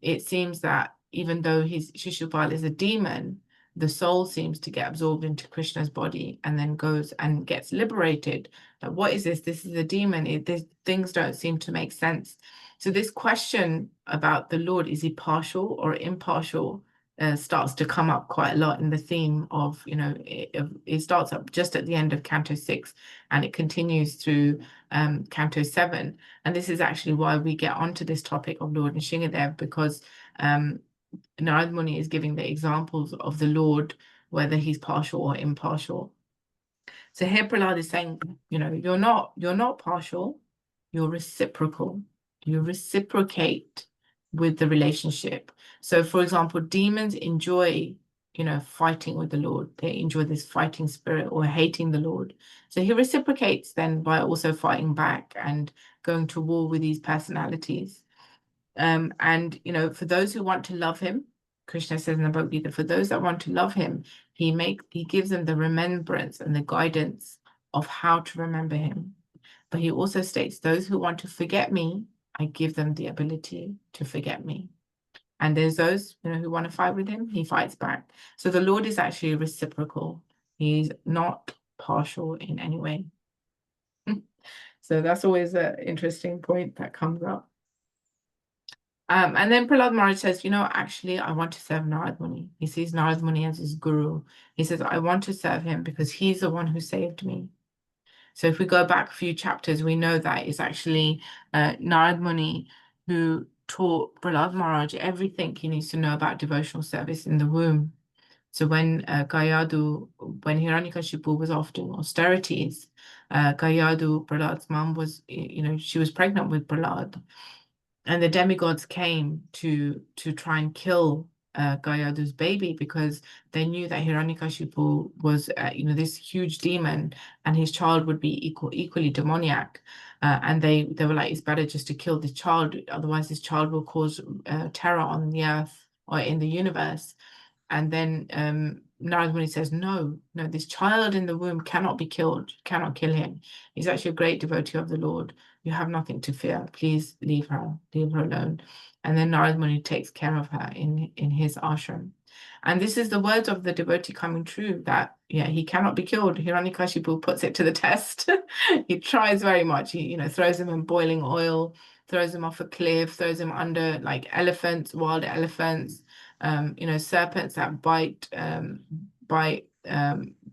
It seems that even though Shishupal is a demon, the soul seems to get absorbed into Krishna's body and then goes and gets liberated. Like, what is this? This is a demon. Things don't seem to make sense. So this question about the Lord, is he partial or impartial, starts to come up quite a lot in the theme of, it starts up just at the end of Canto 6 and it continues through Canto 7. And this is actually why we get onto this topic of Lord Nṛsiṁhadeva, because Narad Muni is giving the examples of the Lord, whether he's partial or impartial. So here Prahlāda is saying, you're not partial, you're reciprocal. You reciprocate with the relationship. So, for example, demons enjoy, fighting with the Lord. They enjoy this fighting spirit or hating the Lord. So he reciprocates then by also fighting back and going to war with these personalities. And, for those who want to love him, Krishna says in the Bhagavad Gita, for those that want to love him, he gives them the remembrance and the guidance of how to remember him. But he also states, those who want to forget me, I give them the ability to forget me. And there's those, who want to fight with him, he fights back. So the Lord is actually reciprocal. He's not partial in any way. So that's always an interesting point that comes up. And then Prahlāda Maharaj says, actually, I want to serve Narad Muni. He sees Narad Muni as his guru. He says, I want to serve him because he's the one who saved me. So if we go back a few chapters, we know that it's actually Narad Muni who taught Prahlāda Maharaj everything he needs to know about devotional service in the womb. So when Hiranyakashipu was off doing austerities, Gayadu, Prahlāda's mom, was, she was pregnant with Prahlāda. And the demigods came to try and kill Gayadu's baby, because they knew that Hiranyakashipu was, this huge demon, and his child would be equally demoniac. And they were like, it's better just to kill the child, otherwise this child will cause terror on the earth or in the universe. And then Narad Muni says, no, this child in the womb cannot be killed, cannot kill him. He's actually a great devotee of the Lord. You have nothing to fear. Please leave her alone. And then Narad Muni takes care of her in his ashram. And this is the words of the devotee coming true, that, he cannot be killed. Hiranyakashipu puts it to the test. He tries very much. He, throws him in boiling oil, throws him off a cliff, throws him under like elephants, wild elephants, serpents that bite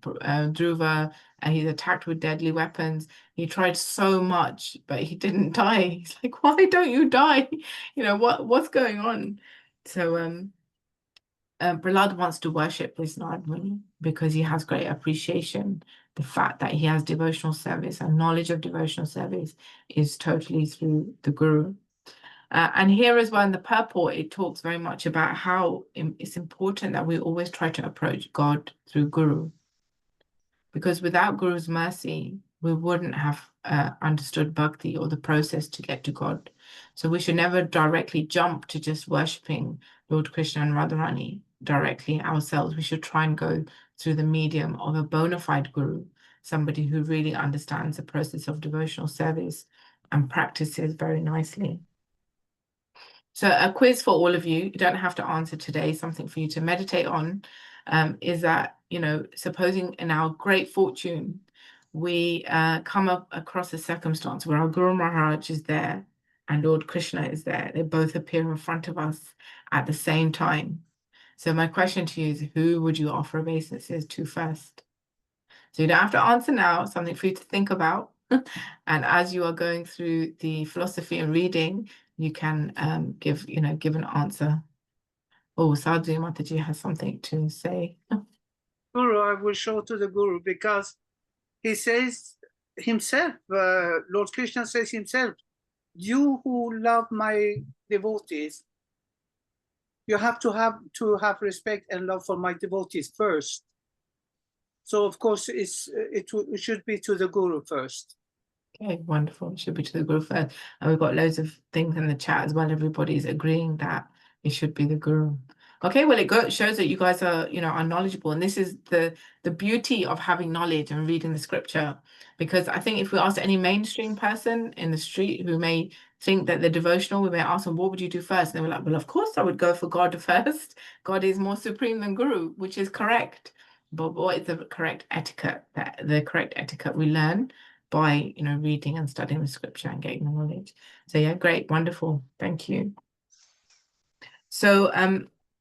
Dhruva, and he's attacked with deadly weapons. He tried so much, but he didn't die. He's like, why don't you die? What's going on? So Prahlāda wants to worship this Narad Muni because he has great appreciation. The fact that he has devotional service and knowledge of devotional service is totally through the Guru. And here as well in the purport, it talks very much about how it's important that we always try to approach God through Guru. Because without Guru's mercy, we wouldn't have understood bhakti or the process to get to God. So we should never directly jump to just worshipping Lord Krishna and Radharani directly ourselves. We should try and go through the medium of a bona fide Guru, somebody who really understands the process of devotional service and practices very nicely. So a quiz for all of you don't have to answer today, something for you to meditate on, is that, supposing in our great fortune, we come up across a circumstance where our Guru Maharaj is there and Lord Krishna is there. They both appear in front of us at the same time. So my question to you is, who would you offer obeisances to first? So you don't have to answer now, something for you to think about. And as you are going through the philosophy and reading, you can give an answer. Oh, Sadhu Mataji has something to say. Guru, I will show to the Guru, because he says himself, Lord Krishna says himself, you who love my devotees, you have to have respect and love for my devotees first. So of course it should be to the Guru first. Okay, wonderful. It should be to the Guru first. And we've got loads of things in the chat as well. Everybody's agreeing that it should be the Guru. Okay, well, it shows that you guys are, are knowledgeable. And this is the beauty of having knowledge and reading the scripture. Because I think if we ask any mainstream person in the street who may think that they're devotional, we may ask them, what would you do first? And they were like, well, of course I would go for God first. God is more supreme than Guru, which is correct. But what is the correct etiquette? The correct etiquette we learn by reading and studying the scripture and getting the knowledge. So yeah, great, wonderful, thank you. So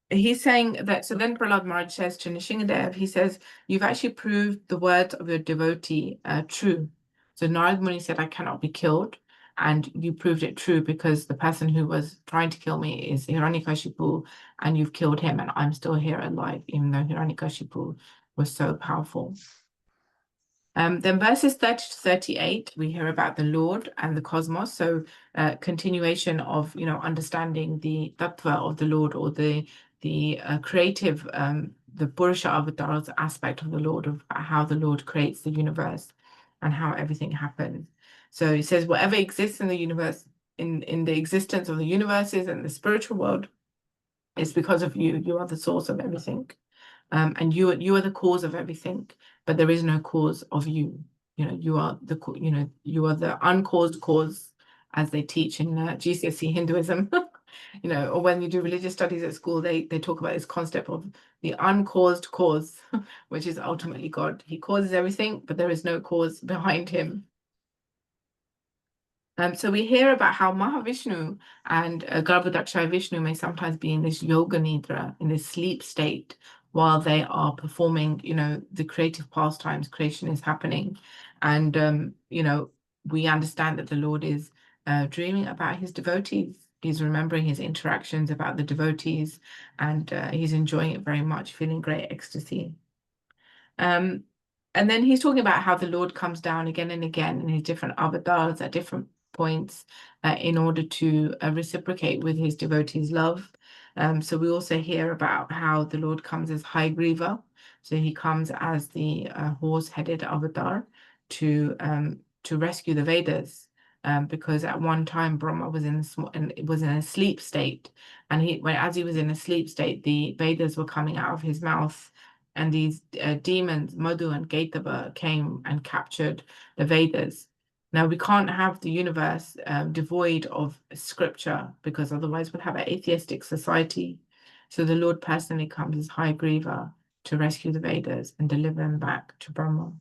he's saying that, so then Prahlāda Maharaj says to Nṛsiṁhadeva, he says, you've actually proved the words of your devotee true. So Narad Muni said, I cannot be killed, and you proved it true because the person who was trying to kill me is Hiranyakashipu, and you've killed him, and I'm still here alive, even though Hiranyakashipu was so powerful. Then verses 30 to 38, we hear about the Lord and the cosmos. So continuation of, understanding the tattva of the Lord, or the creative, the Purusha avatars aspect of the Lord, of how the Lord creates the universe and how everything happens. So he says, whatever exists in the universe, in the existence of the universes and the spiritual world, is because of you. You are the source of everything. And you are the cause of everything, but there is no cause of you. You are the uncaused cause, as they teach in GCSE Hinduism. Or when you do religious studies at school, they talk about this concept of the uncaused cause, which is ultimately God. He causes everything, but there is no cause behind him. So we hear about how Mahavishnu and Garbhodakshaya Vishnu may sometimes be in this yoga nidra, in this sleep state, while they are performing, the creative pastimes. Creation is happening. And, we understand that the Lord is dreaming about his devotees. He's remembering his interactions about the devotees, and he's enjoying it very much, feeling great ecstasy. And then he's talking about how the Lord comes down again and again in his different avatars at different points in order to reciprocate with his devotees' love. So we also hear about how the Lord comes as Hayagriva. So he comes as the horse-headed avatar to rescue the Vedas. Because at one time Brahma was in a sleep state, and as he was in a sleep state, the Vedas were coming out of his mouth. And these demons, Madhu and Gaitava, came and captured the Vedas. Now, we can't have the universe devoid of scripture, because otherwise we'll have an atheistic society. So the Lord personally comes as Hayagriva to rescue the Vedas and deliver them back to Brahma.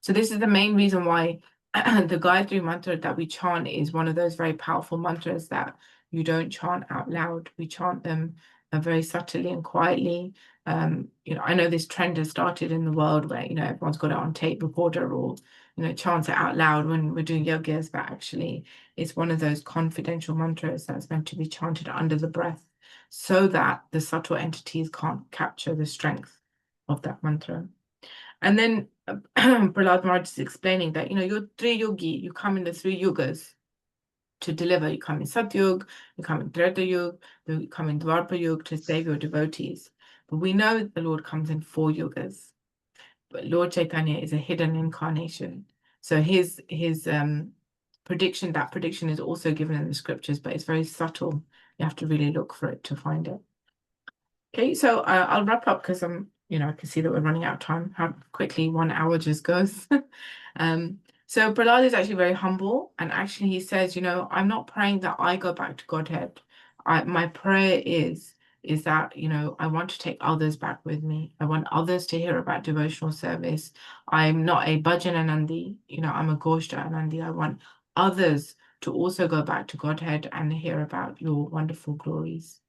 So this is the main reason why the Gayatri mantra that we chant is one of those very powerful mantras that you don't chant out loud. We chant them very subtly and quietly. I know this trend has started in the world where, everyone's got it on tape recorder or, chants it out loud when we're doing yogas, but actually it's one of those confidential mantras that's meant to be chanted under the breath so that the subtle entities can't capture the strength of that mantra. And then Prahlāda Maharaj is explaining that, you're Tri-yogi, you come in the 3 yugas to deliver. You come in Satyug, you come in Treta Yuga, you come in Dwapara Yuga to save your devotees. But we know that the Lord comes in 4 yugas. But Lord Chaitanya is a hidden incarnation. So his prediction is also given in the scriptures, but it's very subtle. You have to really look for it to find it. Okay, so I'll wrap up because I can see that we're running out of time, how quickly 1 hour just goes. So Prahlāda is actually very humble, and actually he says, I'm not praying that I go back to Godhead. My prayer is that, I want to take others back with me. I want others to hear about devotional service. I'm not a Bhajan Anandi, I'm a Goshta Anandi. I want others to also go back to Godhead and hear about your wonderful glories.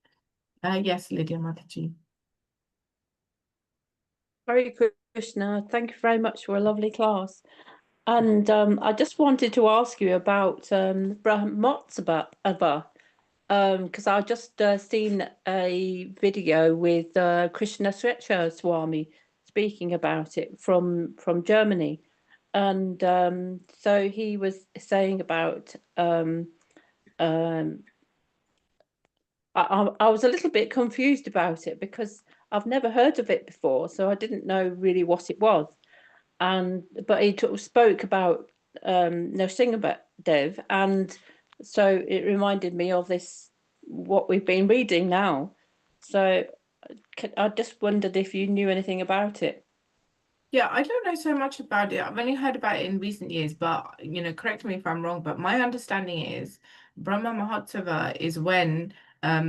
Yes, Lydia Mataji. Hare Krishna, thank you very much for a lovely class. And I just wanted to ask you about Brahmotsava, because I just seen a video with Krishna Srecha Swami speaking about it from Germany. And so he was saying about I was a little bit confused about it because I've never heard of it before, so I didn't know really what it was. But he spoke about Nṛsiṁhadeva, and so it reminded me of this, what we've been reading now. So I just wondered if you knew anything about it. Yeah, I don't know so much about it. I've only heard about it in recent years, but correct me if I'm wrong, but my understanding is Brahma Mahotsava is when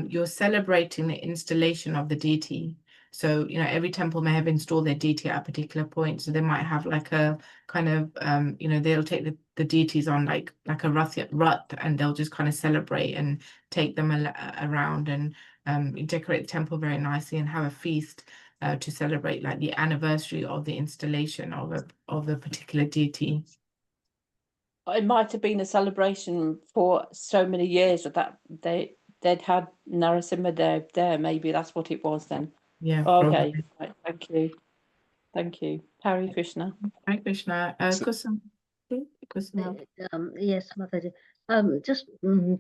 you're celebrating the installation of the deity. So, every temple may have installed their deity at a particular point. So they might have like a kind of, they'll take the deities on like a rath, and they'll just kind of celebrate and take them around and decorate the temple very nicely and have a feast to celebrate like the anniversary of the installation of a particular deity. It might have been a celebration for so many years that they'd had Nṛsiṁhadeva there. Maybe that's what it was then. Yeah. Okay. Right, thank you. Thank you. Hare Krishna. Hare Krishna. Kusum. Yes, Mataji. Just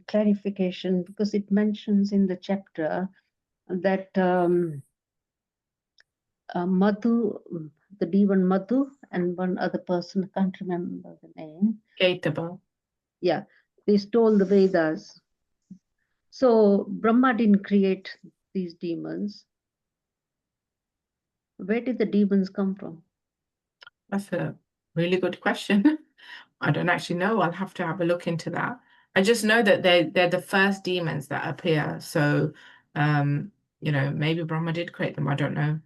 clarification, because it mentions in the chapter that Madhu, the demon Madhu, and one other person, I can't remember the name. Ketaba. Yeah, they stole the Vedas. So Brahma didn't create these demons. Where did the demons come from? That's a really good question. I don't actually know. I'll have to have a look into that. I just know that they're the first demons that appear. So, maybe Brahma did create them. I don't know.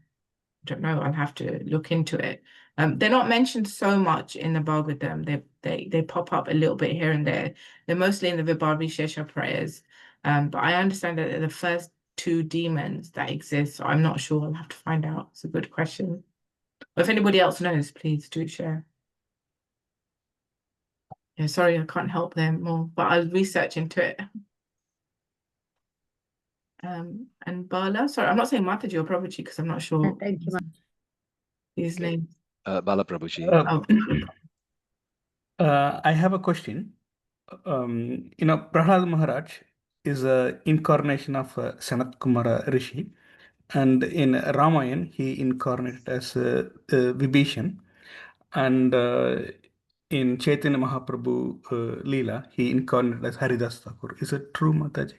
I'll have to look into it. They're not mentioned so much in the Bhagavatam. They pop up a little bit here and there. They're mostly in the Vibhavishesha prayers. But I understand that they're the first two demons that exist. So I'm not sure. I'll have to find out. It's a good question. If anybody else knows, please do share. Yeah, sorry, I can't help them more, but I'll research into it. And Bala, sorry, I'm not saying Mataji or Prabhuji because I'm not sure Thank you. his name. Bala Prabhuji. I have a question. Prahlāda Maharaj is an incarnation of Sanat Kumara Rishi, and in Ramayana he incarnated as Vibhishan, and in Chaitanya Mahaprabhu Leela he incarnated as Haridas Thakur. Is it true, Mataji?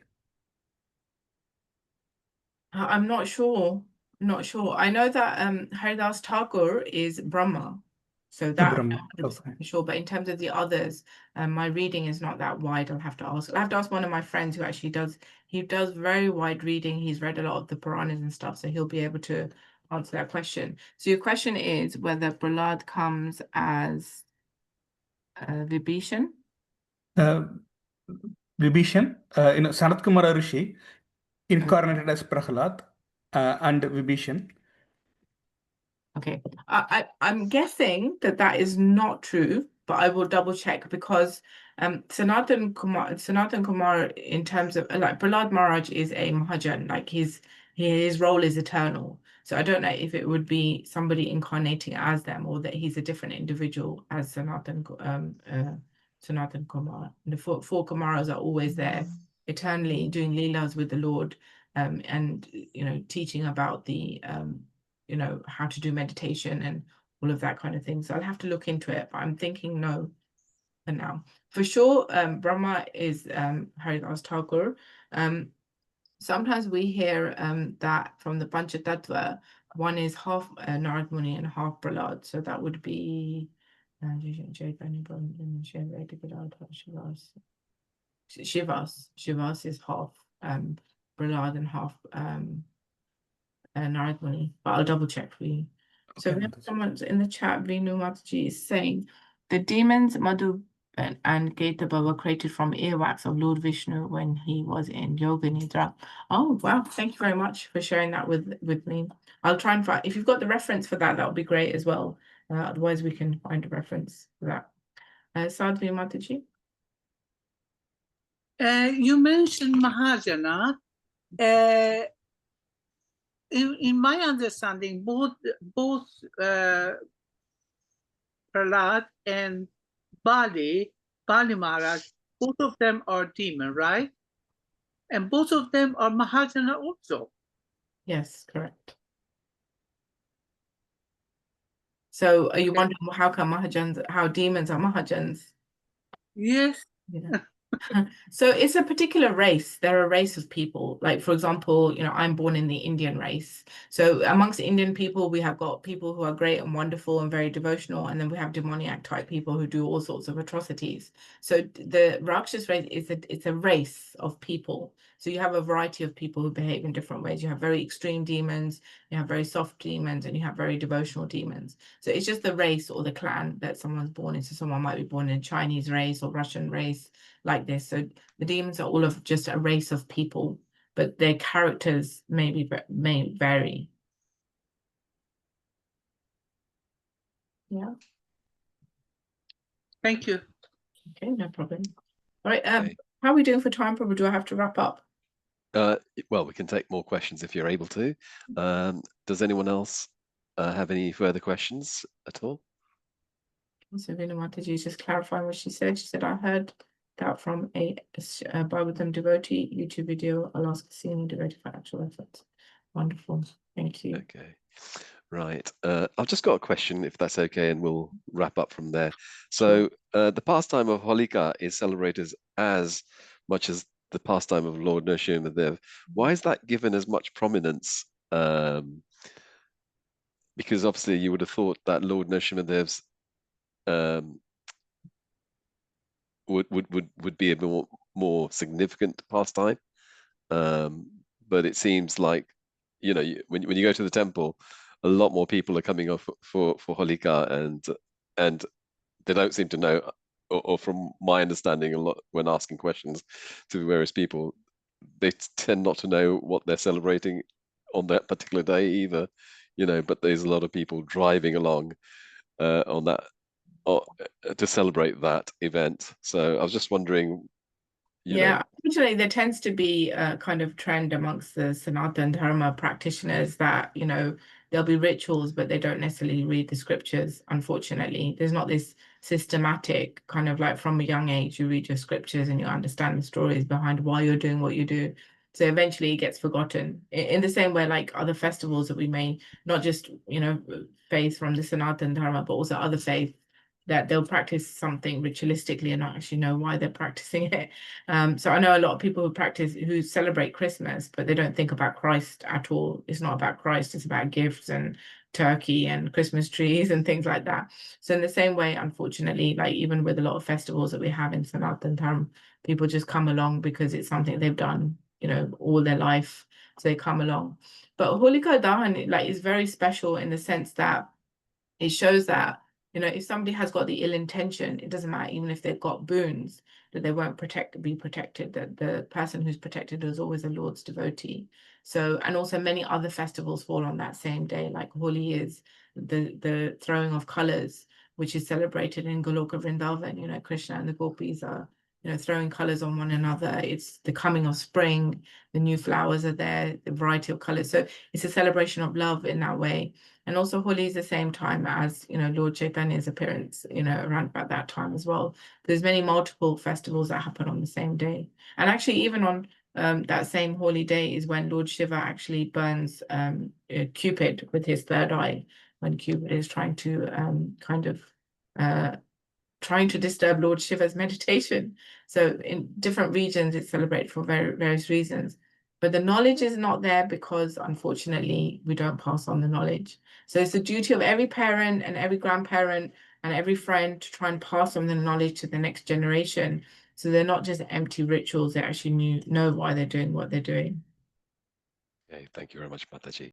I'm not sure. I know that Haridas Thakur is Brahma. So that Brahma. I'm Okay. sure, but in terms of the others, my reading is not that wide. I'll have to ask one of my friends who actually does very wide reading. He's read a lot of the Puranas and stuff, so he'll be able to answer that question. So your question is whether Prahlāda comes as Vibhishan? Vibhishan, Sanat Kumara Rishi incarnated as Prahlāda and Vibhishan. Okay, I'm guessing that is not true, but I will double check because Sanatan Kumar in terms of like Prahlāda Maharaj is a Mahajan, like his role is eternal. So I don't know if it would be somebody incarnating as them or that he's a different individual as Sanatan Kumar. The four Kumaras are always there eternally doing leelas with the Lord, and teaching about the how to do meditation and all of that kind of thing. So I'll have to look into it, but I'm thinking no for now. For sure, Brahma is Haridas Thakur. Sometimes we hear that from the Panchatattva, one is half Narad Muni and half Prahlāda. So that would be Shivas is half Prahlāda and half Narad Muni, but I'll double check for you. So we have someone in the chat, Vinu Mataji, is saying the demons Madhu and Gaitaba were created from earwax of Lord Vishnu when he was in Yoga Nidra. Oh, wow. Thank you very much for sharing that with me. I'll try and find, if you've got the reference for that, that would be great as well. Otherwise, we can find a reference for that. Sadhvi Mataji? You mentioned Mahajana. In my understanding, both Prahlāda and Bali Maharaj, both of them are demon, right? And both of them are Mahajana also. Yes, correct. So are you wondering how come how demons are Mahajans? Yes. Yeah. So it's a particular race. They're a race of people. Like, for example, I'm born in the Indian race. So amongst Indian people, we have got people who are great and wonderful and very devotional. And then we have demoniac type people who do all sorts of atrocities. So the Rakshas race it's a race of people. So you have a variety of people who behave in different ways. You have very extreme demons, you have very soft demons, and you have very devotional demons. So it's just the race or the clan that someone's born into. Someone might be born in a Chinese race or Russian race like this. So the demons are all of just a race of people, but their characters may vary. Yeah. Thank you. Okay, no problem. All right. Okay. How are we doing for time? Probably do I have to wrap up? Well, we can take more questions if you're able to. Does anyone else have any further questions at all? So Vinamataji just clarifying what she said. She said, I heard that from a Bhagavatam devotee YouTube video. I'll ask a senior devotee for actual efforts. Wonderful. Thank you. Okay. Right. I've just got a question, if that's okay, and we'll wrap up from there. So the pastime of Holika is celebrated as much as the pastime of Lord Nṛsiṁhadeva. Why is that given as much prominence? Because obviously you would have thought that Lord Nṛsiṁhadev's would be a more significant pastime, but it seems like when you go to the temple, a lot more people are coming off for Holika, and they don't seem to know, or from my understanding, a lot when asking questions to various people, they tend not to know what they're celebrating on that particular day either, but there's a lot of people driving along on that to celebrate that event. So I was just wondering. Unfortunately, there tends to be a kind of trend amongst the Sanatana Dharma practitioners that, there'll be rituals, but they don't necessarily read the scriptures. Unfortunately, there's not this systematic kind of like from a young age, you read your scriptures and you understand the stories behind why you're doing what you do. So eventually it gets forgotten in the same way, like other festivals that we may not just, faith from the Sanatana Dharma, but also other faiths, that they'll practice something ritualistically and not actually know why they're practicing it. So I know a lot of people who celebrate Christmas, but they don't think about Christ at all. It's not about Christ, it's about gifts and turkey and Christmas trees and things like that. So in the same way, unfortunately, like even with a lot of festivals that we have in Sanatana Dharma, people just come along because it's something they've done, all their life. So they come along. But Holika Dahan is very special in the sense that it shows that if somebody has got the ill intention, it doesn't matter, even if they've got boons, that they won't be protected, that the person who's protected is always a Lord's devotee. So, and also many other festivals fall on that same day, like Holi is the throwing of colors, which is celebrated in Goloka Vrindavan. Krishna and the gopis are, throwing colors on one another. It's the coming of spring, the new flowers are there, the variety of colors. So it's a celebration of love in that way. And also Holi is the same time as, Lord Chaitanya's appearance, around about that time as well. There's many multiple festivals that happen on the same day. And actually, even on that same holy day is when Lord Shiva actually burns Cupid with his third eye, when Cupid is trying to trying to disturb Lord Shiva's meditation. So in different regions, it's celebrated for various reasons. But the knowledge is not there because, unfortunately, we don't pass on the knowledge. So it's the duty of every parent and every grandparent and every friend to try and pass on the knowledge to the next generation. So they're not just empty rituals, they actually know why they're doing what they're doing. Okay, thank you very much, Mataji.